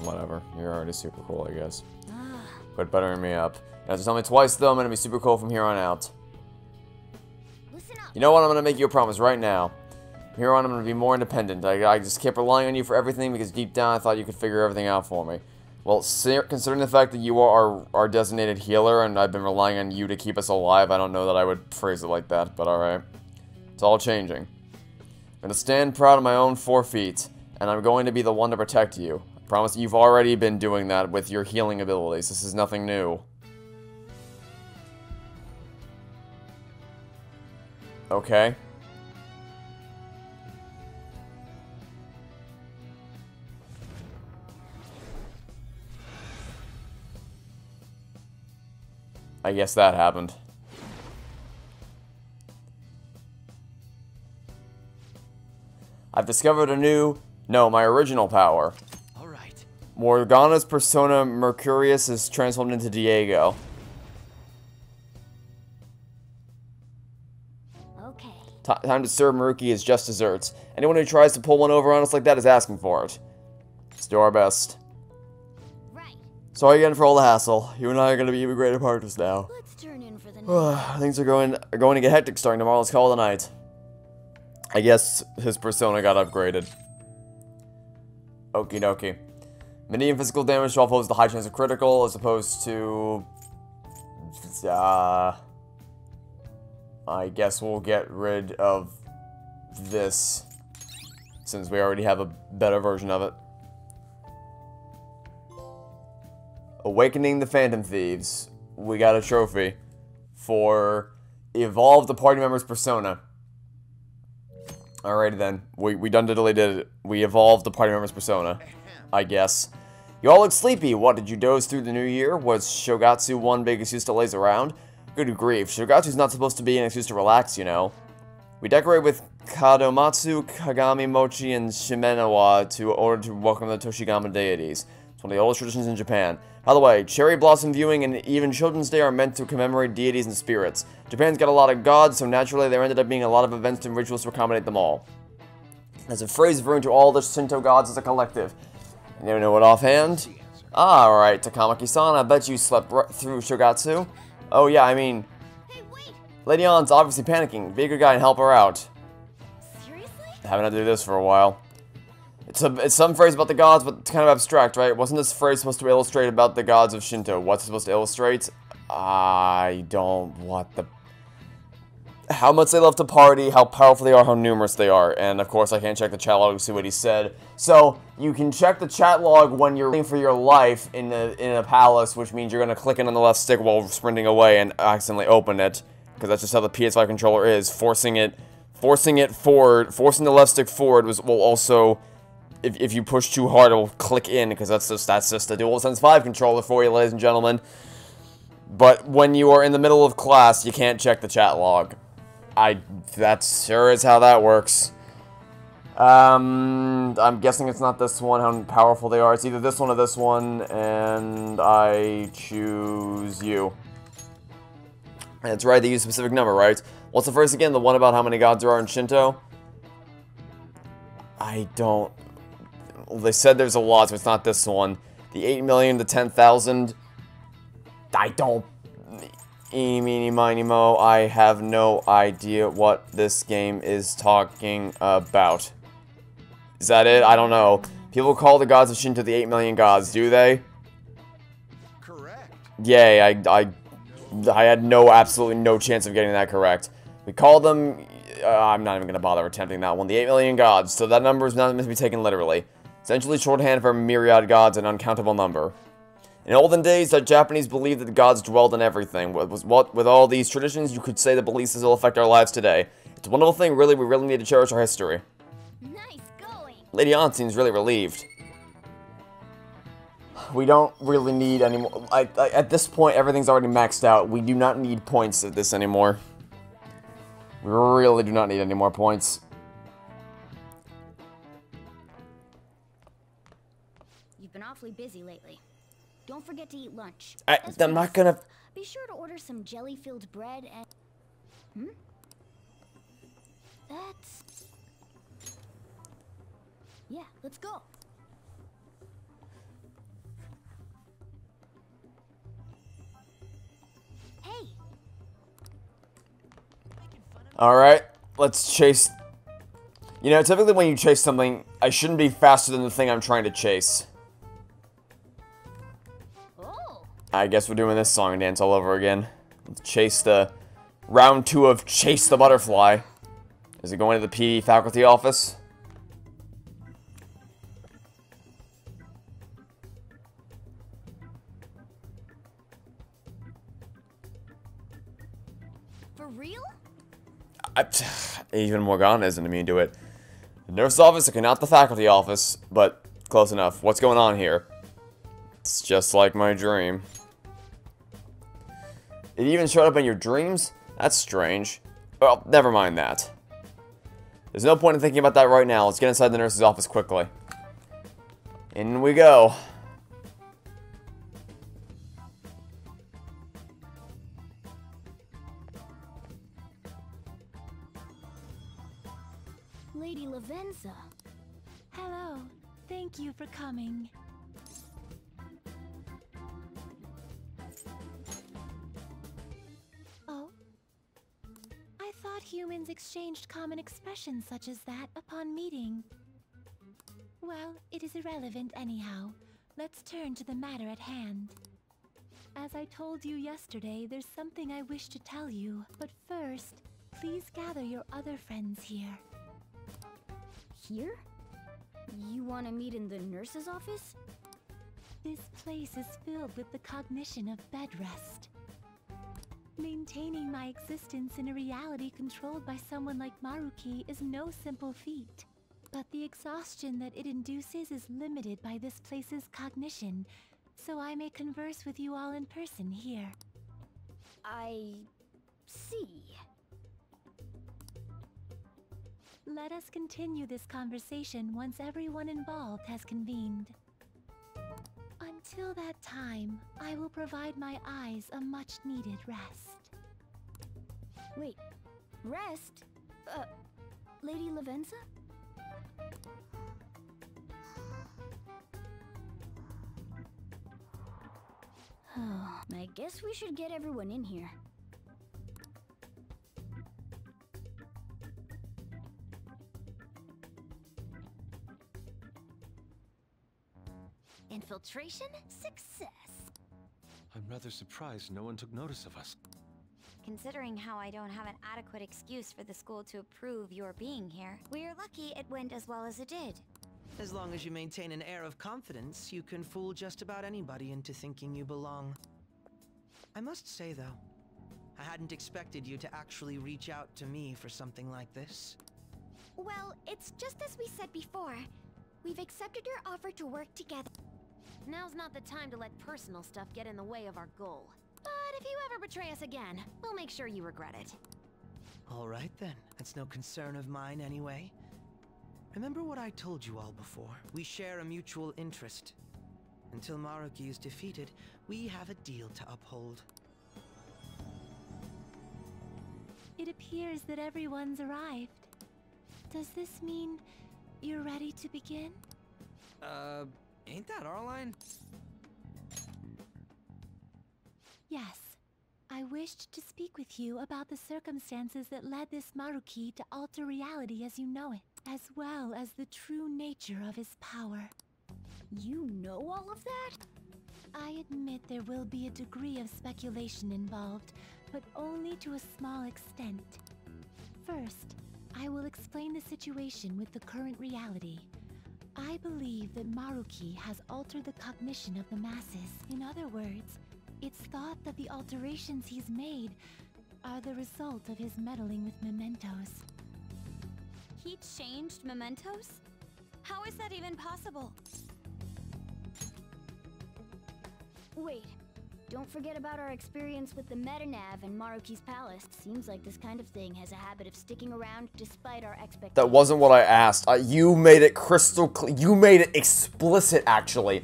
Whatever. You're already super cool, I guess. Quit buttering me up. You have to tell me twice, though. I'm gonna be super cool from here on out. Listen up. You know what? I'm gonna make you a promise right now. From here on, I'm gonna be more independent. I just kept relying on you for everything because deep down I thought you could figure everything out for me. Well, considering the fact that you are our designated healer and I've been relying on you to keep us alive, I don't know that I would phrase it like that, but alright. It's all changing. I'm gonna stand proud on my own 4 feet, and I'm going to be the one to protect you. I promise you've already been doing that with your healing abilities. This is nothing new. Okay. I guess that happened. I've discovered a new... No, my original power. Alright. Morgana's persona Mercurius is transformed into Diego. Okay. Time to serve Maruki is just desserts. Anyone who tries to pull one over on us like that is asking for it. Let's do our best. Right. Sorry again for all the hassle. You and I are going to be even greater partners now. Let's turn in for the night. Things are going to get hectic starting tomorrow. Let's call it a night. I guess his persona got upgraded. Okie dokie. Medium physical damage to all foes with a high chance of critical, as opposed to... I guess we'll get rid of this, since we already have a better version of it. Awakening the Phantom Thieves. We got a trophy for evolve the party member's persona. Alrighty then. We done did it. We evolved the party member's persona, I guess. You all look sleepy. What, did you doze through the new year? Was Shogatsu one big excuse to laze around? Good grief, Shogatsu's not supposed to be an excuse to relax, you know. We decorate with Kadomatsu, Kagami Mochi, and Shimenawa to order to welcome the Toshigama deities. It's one of the oldest traditions in Japan. By the way, cherry blossom viewing and even Children's Day are meant to commemorate deities and spirits. Japan's got a lot of gods, so naturally there ended up being a lot of events and rituals to accommodate them all. There's a phrase referring to all the Shinto gods as a collective. You know it offhand? Alright, Takamaki-san, I bet you slept right through Shogatsu. Oh yeah, I mean... Hey, wait! Lady Ann's obviously panicking. Be a good guy and help her out. Seriously? Haven't had to do this for a while. It's some phrase about the gods, but it's kind of abstract, right? Wasn't this phrase supposed to illustrate about the gods of Shinto? What's it supposed to illustrate? I don't... What the... How much they love to party, how powerful they are, how numerous they are. And, of course, I can't check the chat log to see what he said. So, you can check the chat log when you're running for your life in a palace, which means you're going to click in on the left stick while sprinting away and accidentally open it. Because that's just how the PS5 controller is. Forcing it forward, forcing the left stick forward will also... If you push too hard, it will click in, because that's just the DualSense 5 controller for you, ladies and gentlemen. But when you are in the middle of class, you can't check the chat log. That sure is how that works. I'm guessing it's not this one, how powerful they are. It's either this one or this one, and I choose you. That's right, they use a specific number, right? What's the first again? The one about how many gods there are in Shinto? I don't... They said there's a lot, so it's not this one. The 8 million, the 10,000... I don't... Eeny, meeny, miny, mo. I have no idea what this game is talking about. Is that it? I don't know. People call the gods of Shinto the 8 million gods, do they? Correct. Yay, I had absolutely no chance of getting that correct. We call them... I'm not even going to bother attempting that one. The 8 million gods, so that number is not meant to be taken literally. Essentially shorthand for myriad gods, an uncountable number. In olden days, the Japanese believed that the gods dwelled in everything. With all these traditions, you could say the beliefs still affect our lives today. It's a wonderful thing, really. We really need to cherish our history. Nice going. Lady Ann seems really relieved. We don't really need any more... at this point, everything's already maxed out. We do not need points of this anymore. We really do not need any more points. You've been awfully busy lately. Don't forget to eat lunch. I'm not gonna... Be sure to order some jelly-filled bread and... That's... Yeah, let's go. Hey! Alright, let's chase... You know, typically when you chase something, I shouldn't be faster than the thing I'm trying to chase. I guess we're doing this song and dance all over again. Let's chase the... Round 2 of Chase the Butterfly. Is it going to the PE faculty office? For real? Even Morgana isn't immune to it. The nurse's office, okay, not the faculty office, but close enough. What's going on here? It's just like my dream. It even showed up in your dreams? That's strange. Well, never mind that. There's no point in thinking about that right now. Let's get inside the nurse's office quickly. In we go. Lady Lavenza. Hello. Thank you for coming. Oh? I thought humans exchanged common expressions such as that upon meeting. Well, it is irrelevant anyhow. Let's turn to the matter at hand. As I told you yesterday, there's something I wish to tell you. But first, please gather your other friends here. Here? You want to meet in the nurse's office? This place is filled with the cognition of bed rest. Maintaining my existence in a reality controlled by someone like Maruki is no simple feat. But the exhaustion that it induces is limited by this place's cognition, so I may converse with you all in person here. I see. Let us continue this conversation once everyone involved has convened. Until that time, I will provide my eyes a much-needed rest. Wait, rest? Lady Lavenza? I guess we should get everyone in here. Infiltration success. I'm rather surprised no one took notice of us. Considering how I don't have an adequate excuse for the school to approve your being here, we're lucky it went as well as it did. As long as you maintain an air of confidence, you can fool just about anybody into thinking you belong. I must say, though, I hadn't expected you to actually reach out to me for something like this. Well, it's just as we said before. We've accepted your offer to work together. Now's not the time to let personal stuff get in the way of our goal. But if you ever betray us again, we'll make sure you regret it. All right then, that's no concern of mine anyway. Remember what I told you all before. We share a mutual interest. Until Maruki is defeated, we have a deal to uphold. It appears that everyone's arrived. Does this mean you're ready to begin? Ain't that our line? Yes. I wished to speak with you about the circumstances that led this Maruki to alter reality as you know it, as well as the true nature of his power. You know all of that? I admit there will be a degree of speculation involved, but only to a small extent. First, I will explain the situation with the current reality. I believe that Maruki has altered the cognition of the masses. In other words, it's thought that the alterations he's made are the result of his meddling with mementos. He changed mementos? How is that even possible? Wait, don't forget about our experience with the Metanav and Maruki's palace. Seems like this kind of thing has a habit of sticking around despite our expectations. That wasn't what I asked. You made it crystal clear. You made it explicit, actually,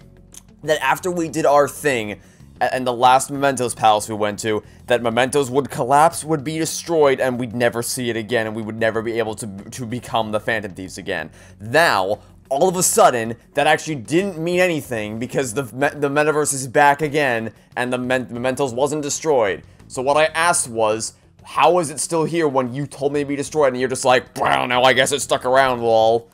that after we did our thing and the last Mementos Palace we went to, that Mementos would collapse, would be destroyed, and we'd never see it again, and we would never be able to become the Phantom Thieves again. Now, all of a sudden, that actually didn't mean anything, because the metaverse is back again, and the Mementos wasn't destroyed. So what I asked was, how is it still here when you told me to be destroyed, and you're just like, well, now I guess it stuck around, lol.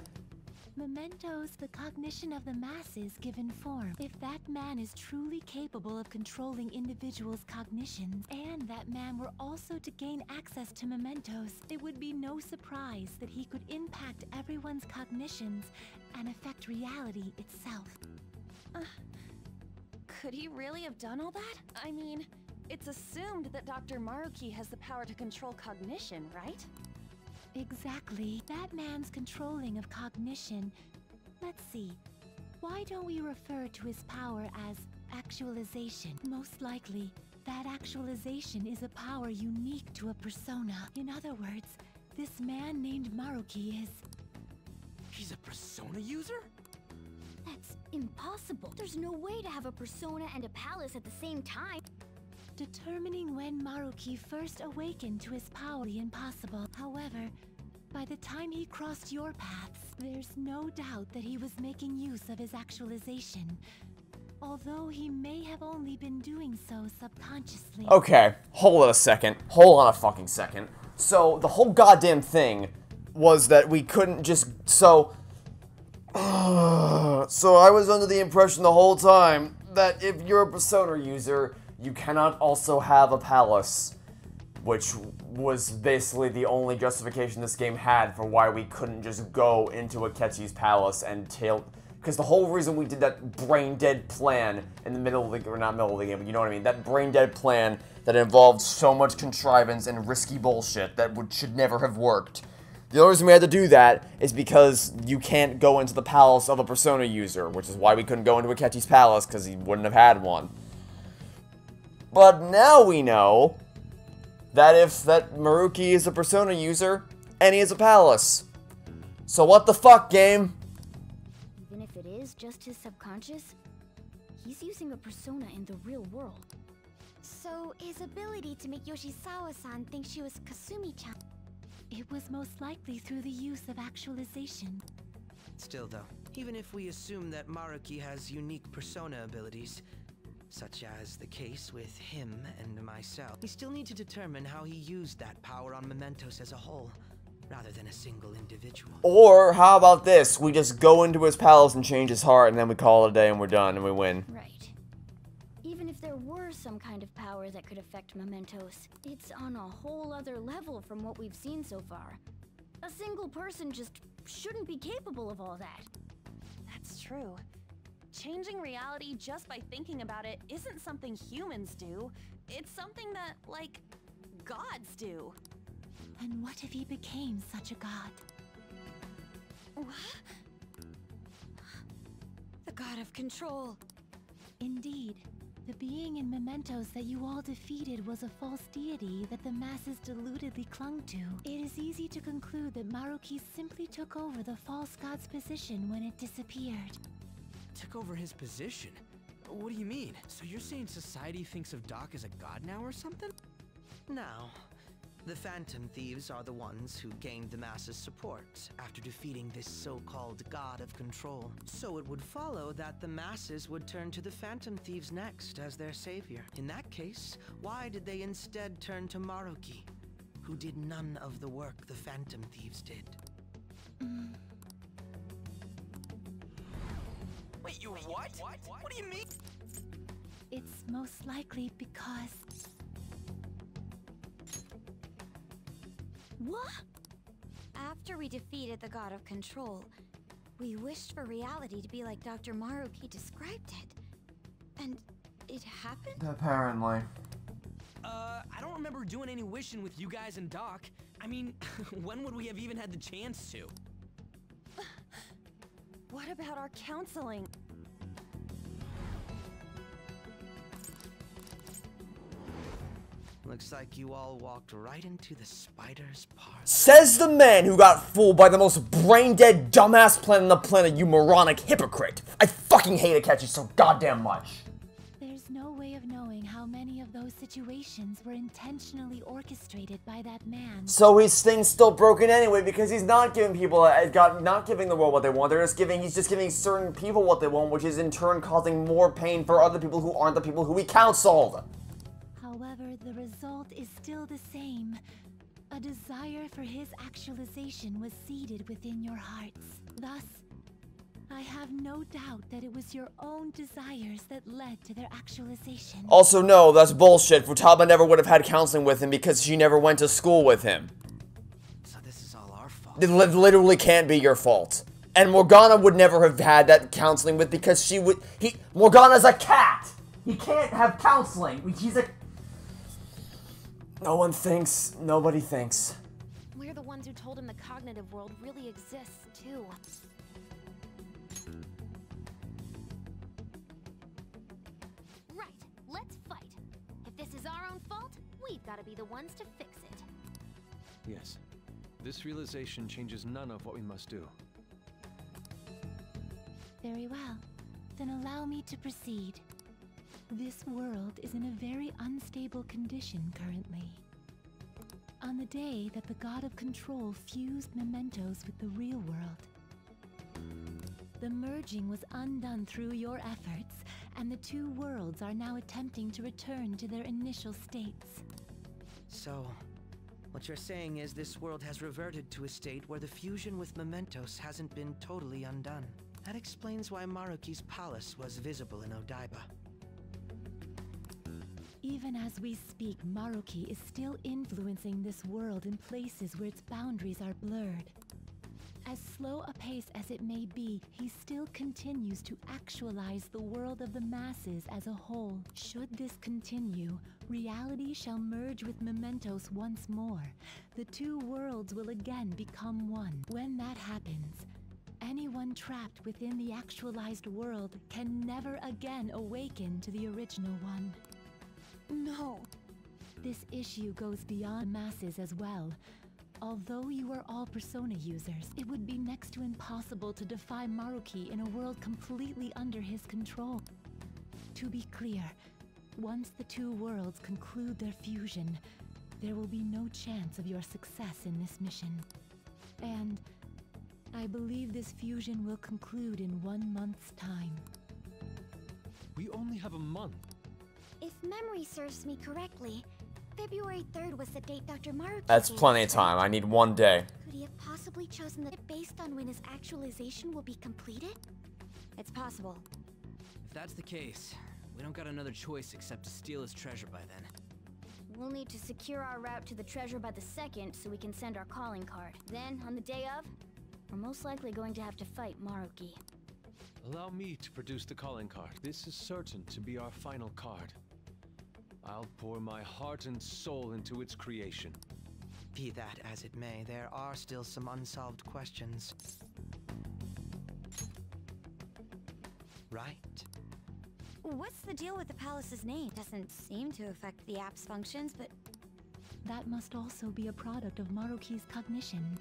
Mementos, the cognition of the masses given form. If that man is truly capable of controlling individuals' cognitions, and that man were also to gain access to mementos, it would be no surprise that he could impact everyone's cognitions and affect reality itself. Could he really have done all that? I mean, it's assumed that Dr. Maruki has the power to control cognition, right? Exactly. That man's controlling of cognition. Let's see. Why don't we refer to his power as actualization? Most likely, that actualization is a power unique to a persona. In other words, this man named Maruki is... He's a persona user? That's impossible. There's no way to have a persona and a palace at the same time. Determining when Maruki first awakened to his power is impossible. However, By the time he crossed your paths, there's no doubt that he was making use of his actualization. Although he may have only been doing so subconsciously. Okay, hold on a second. Hold on a fucking second. So, the whole goddamn thing was that we couldn't just... So I was under the impression the whole time that if you're a Persona user, you cannot also have a palace. Which was basically the only justification this game had for why we couldn't just go into Akechi's palace and tail... Because the whole reason we did that brain-dead plan in the middle of the... Or not middle of the game, but you know what I mean. That brain-dead plan that involved so much contrivance and risky bullshit that should never have worked. The only reason we had to do that is because you can't go into the palace of a Persona user, which is why we couldn't go into Akechi's palace, because he wouldn't have had one. But now we know that Maruki is a Persona user, and he has a palace. So what the fuck, game? Even if it is just his subconscious, he's using a persona in the real world. So his ability to make Yoshizawa-san think she was Kasumi-chan. It was most likely through the use of actualization. Still though, even if we assume that Maruki has unique persona abilities, such as the case with him and myself, we still need to determine how he used that power on Mementos as a whole, rather than a single individual. Or, how about this? We just go into his palace and change his heart, and then we call it a day and we're done and we win. Right. Even if there were some kind of power that could affect Mementos, it's on a whole other level from what we've seen so far. A single person just shouldn't be capable of all that. That's true. Changing reality just by thinking about it isn't something humans do. It's something that, like, gods do. And what if he became such a god? What? The god of control. Indeed. The being in Mementos that you all defeated was a false deity that the masses deludedly clung to. It is easy to conclude that Maruki simply took over the false god's position when it disappeared. Took over his position? What do you mean? So you're saying society thinks of Doc as a god now or something? Now, the Phantom Thieves are the ones who gained the masses' support after defeating this so-called god of control. So it would follow that the masses would turn to the Phantom Thieves next as their savior. In that case, why did they instead turn to Maruki, who did none of the work the Phantom Thieves did? Wait, you what? What do you mean? It's most likely because... What? After we defeated the god of control, we wished for reality to be like Dr. Maruki described it. And it happened? Apparently. I don't remember doing any wishing with you guys and Doc. I mean, when would we have even had the chance to? What about our counseling? Looks like you all walked right into the spider's parlor. Says the man who got fooled by the most brain-dead dumbass plan on the planet, you moronic hypocrite. I fucking hate Akechi so goddamn much. There's no way of knowing how many of those situations were intentionally orchestrated by that man. So his thing's still broken anyway because he's not giving people, not giving the world what they want. He's just giving certain people what they want, which is in turn causing more pain for other people who aren't the people who he counseled. However, the result is still the same. A desire for his actualization was seeded within your hearts. Thus, I have no doubt that it was your own desires that led to their actualization. Also, no, that's bullshit. Futaba never would have had counseling with him because she never went to school with him. So this is all our fault. It literally can't be your fault. And Morgana would never have had that counseling with because Morgana's a cat! He can't have counseling. He's a... No one thinks. Nobody thinks. We're the ones who told him the cognitive world really exists, too. Right, let's fight. If this is our own fault, we've got to be the ones to fix it. Yes. This realization changes none of what we must do. Very well. Then allow me to proceed. This world is in a very unstable condition currently. on the day that the god of control fused mementos with the real world. The merging was undone through your efforts, and the two worlds are now attempting to return to their initial states. So, what you're saying is this world has reverted to a state where the fusion with mementos hasn't been totally undone. That explains why Maruki's palace was visible in Odaiba. Even as we speak, Maruki is still influencing this world in places where its boundaries are blurred. As slow a pace as it may be, he still continues to actualize the world of the masses as a whole. Should this continue, reality shall merge with mementos once more. The two worlds will again become one. When that happens, anyone trapped within the actualized world can never again awaken to the original one. No! This issue goes beyond masses as well. Although you are all Persona users, it would be next to impossible to defy Maruki in a world completely under his control. To be clear, once the two worlds conclude their fusion, there will be no chance of your success in this mission. And I believe this fusion will conclude in 1 month's time. We only have a month. If memory serves me correctly, February 3rd was the date Dr. Maruki That's gave plenty of us, time. right? I need 1 day. Could he have possibly chosen that based on when his actualization will be completed? It's possible. If that's the case, we don't got another choice except to steal his treasure by then. We'll need to secure our route to the treasure by the 2nd so we can send our calling card. Then, on the day of, we're most likely going to have to fight Maruki. Allow me to produce the calling card. This is certain to be our final card. I'll pour my heart and soul into its creation. Be that as it may, there are still some unsolved questions. Right? What's the deal with the palace's name? Doesn't seem to affect the app's functions, but That must also be a product of Maruki's cognition.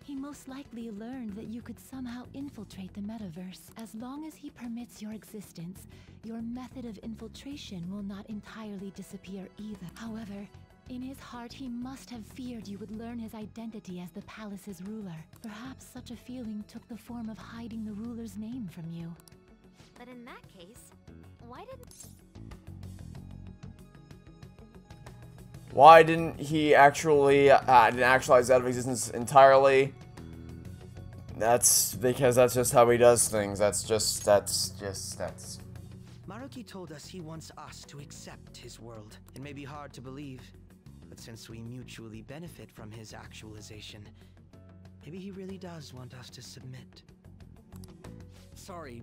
He most likely learned that you could somehow infiltrate the metaverse. As long as he permits your existence, your method of infiltration will not entirely disappear either. However, in his heart he must have feared you would learn his identity as the palace's ruler. Perhaps such a feeling took the form of hiding the ruler's name from you. But in that case, Why didn't he actually didn't actualize out of existence entirely? That's because that's just how he does things. That's Maruki told us he wants us to accept his world. It may be hard to believe, but since we mutually benefit from his actualization, maybe he really does want us to submit. Sorry,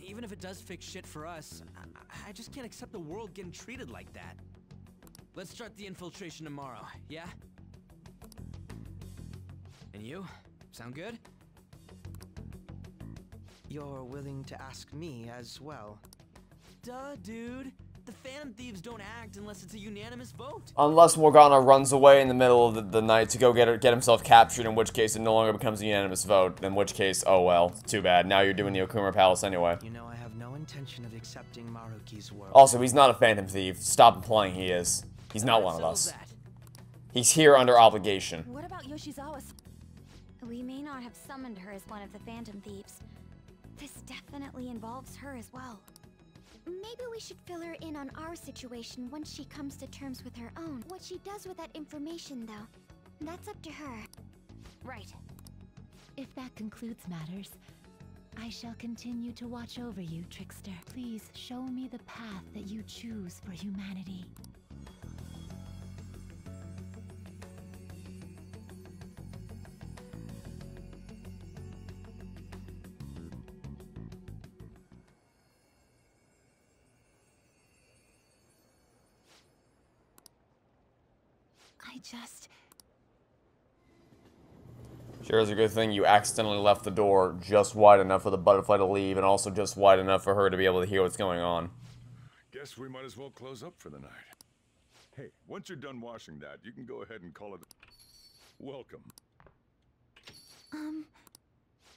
even if it does fix shit for us, I just can't accept the world getting treated like that. Let's start the infiltration tomorrow, yeah? And you? Sound good? You're willing to ask me as well. Duh, dude. The Phantom Thieves don't act unless it's a unanimous vote. Unless Morgana runs away in the middle of the night to go get himself captured, in which case it no longer becomes a unanimous vote. In which case, oh well, too bad. Now you're doing the Okuma Palace anyway. You know, I have no intention of accepting Maruki's world. Also, he's not a Phantom Thief. Stop implying he is. He's not one of us. He's here under obligation. what about Yoshizawa's? We may not have summoned her as one of the Phantom Thieves. This definitely involves her as well. Maybe we should fill her in on our situation once she comes to terms with her own. What she does with that information, though, that's up to her. right. If that concludes matters, I shall continue to watch over you, Trickster. Please show me the path that you choose for humanity. Sure is a good thing you accidentally left the door just wide enough for the butterfly to leave, and also just wide enough for her to be able to hear what's going on. Guess we might as well close up for the night. Hey, once you're done washing that, you can go ahead and call it welcome.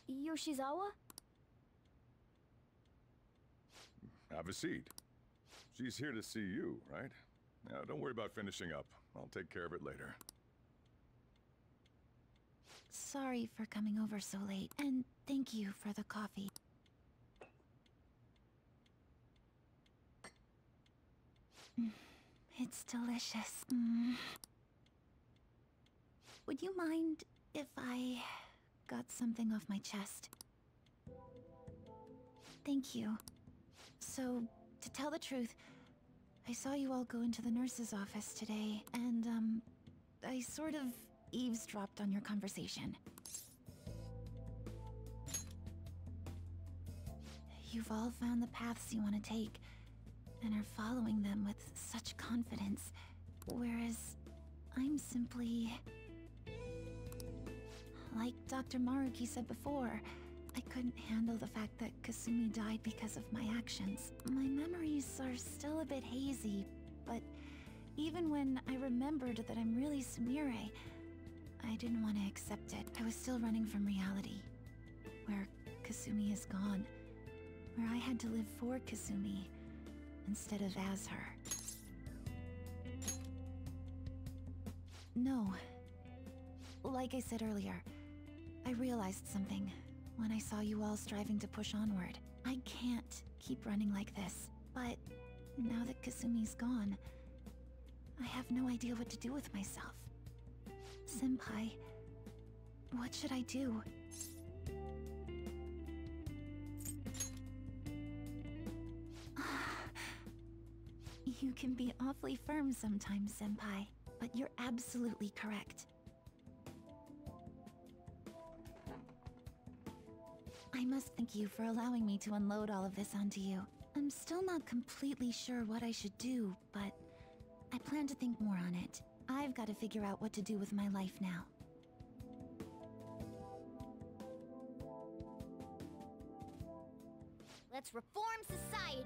Yoshizawa? Have a seat. She's here to see you, right? Now, don't worry about finishing up. I'll take care of it later. sorry for coming over so late, and thank you for the coffee. It's delicious. Would you mind if I got something off my chest? Thank you. So, to tell the truth, I saw you all go into the nurse's office today, and, I sort of eavesdropped on your conversation. You've all found the paths you want to take, and are following them with such confidence, whereas I'm simply... Like Dr. Maruki said before, I couldn't handle the fact that Kasumi died because of my actions. My memories are still a bit hazy, but even when I remembered that I'm really Sumire, I didn't want to accept it. I was still running from reality, where Kasumi is gone, where I had to live for Kasumi instead of as her. No. Like I said earlier, I realized something when I saw you all striving to push onward. I can't keep running like this, but now that Kasumi's gone, I have no idea what to do with myself. Senpai, what should I do? You can be awfully firm sometimes, Senpai, but you're absolutely correct. I must thank you for allowing me to unload all of this onto you. I'm still not completely sure what I should do, but I plan to think more on it. I've got to figure out what to do with my life now. Let's reform society.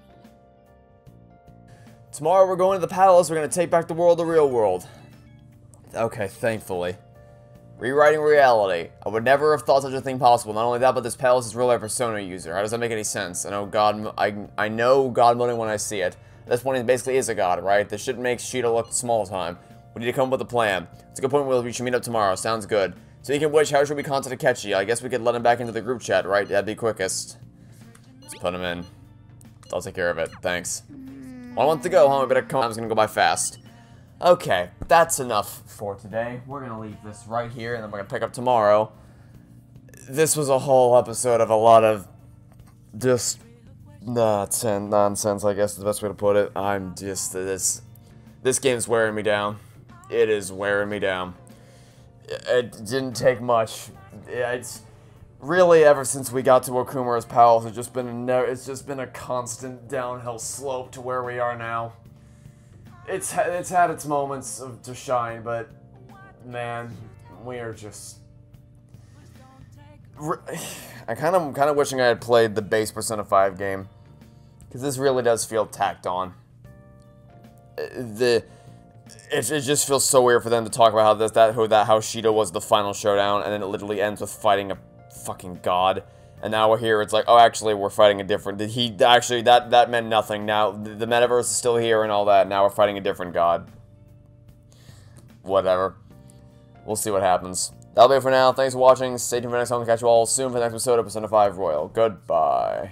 Tomorrow we're going to the palace. We're going to take back the world, the real world. Okay, thankfully. Rewriting reality. I would never have thought such a thing possible. Not only that, but this palace is real life Persona user. How does that make any sense? I know God mode when I see it. At this point, he basically is a god, right? This shit makes Shida look small time. We need to come up with a plan. It's a good point. We should meet up tomorrow. Sounds good. Speaking of which, how should we contact Akechi? I guess we could let him back into the group chat, right? That'd be quickest. Let's put him in. I'll take care of it. Thanks. 1 month to go, huh? We better come. Time's gonna go by fast. Okay, that's enough for today. We're gonna leave this right here, and then we're gonna pick up tomorrow. This was a whole episode of a lot of just nonsense, I guess is the best way to put it. I'm just, this game's wearing me down. It is wearing me down. It didn't take much. It's really, ever since we got to Okumura's palace, it's just been a constant downhill slope to where we are now. It's had its moments to shine, but man, we are just. I kind of wishing I had played the base Persona 5 game, because this really does feel tacked on. It just feels so weird for them to talk about how Shida was the final showdown, and then it literally ends with fighting a fucking god. And now we're here, it's like, oh, actually, we're fighting a different... that meant nothing. Now, the metaverse is still here and all that. Now we're fighting a different god. Whatever. We'll see what happens. That'll be it for now. Thanks for watching. Stay tuned for the next time. We'll catch you all soon for the next episode of Persona 5 Royal. Goodbye.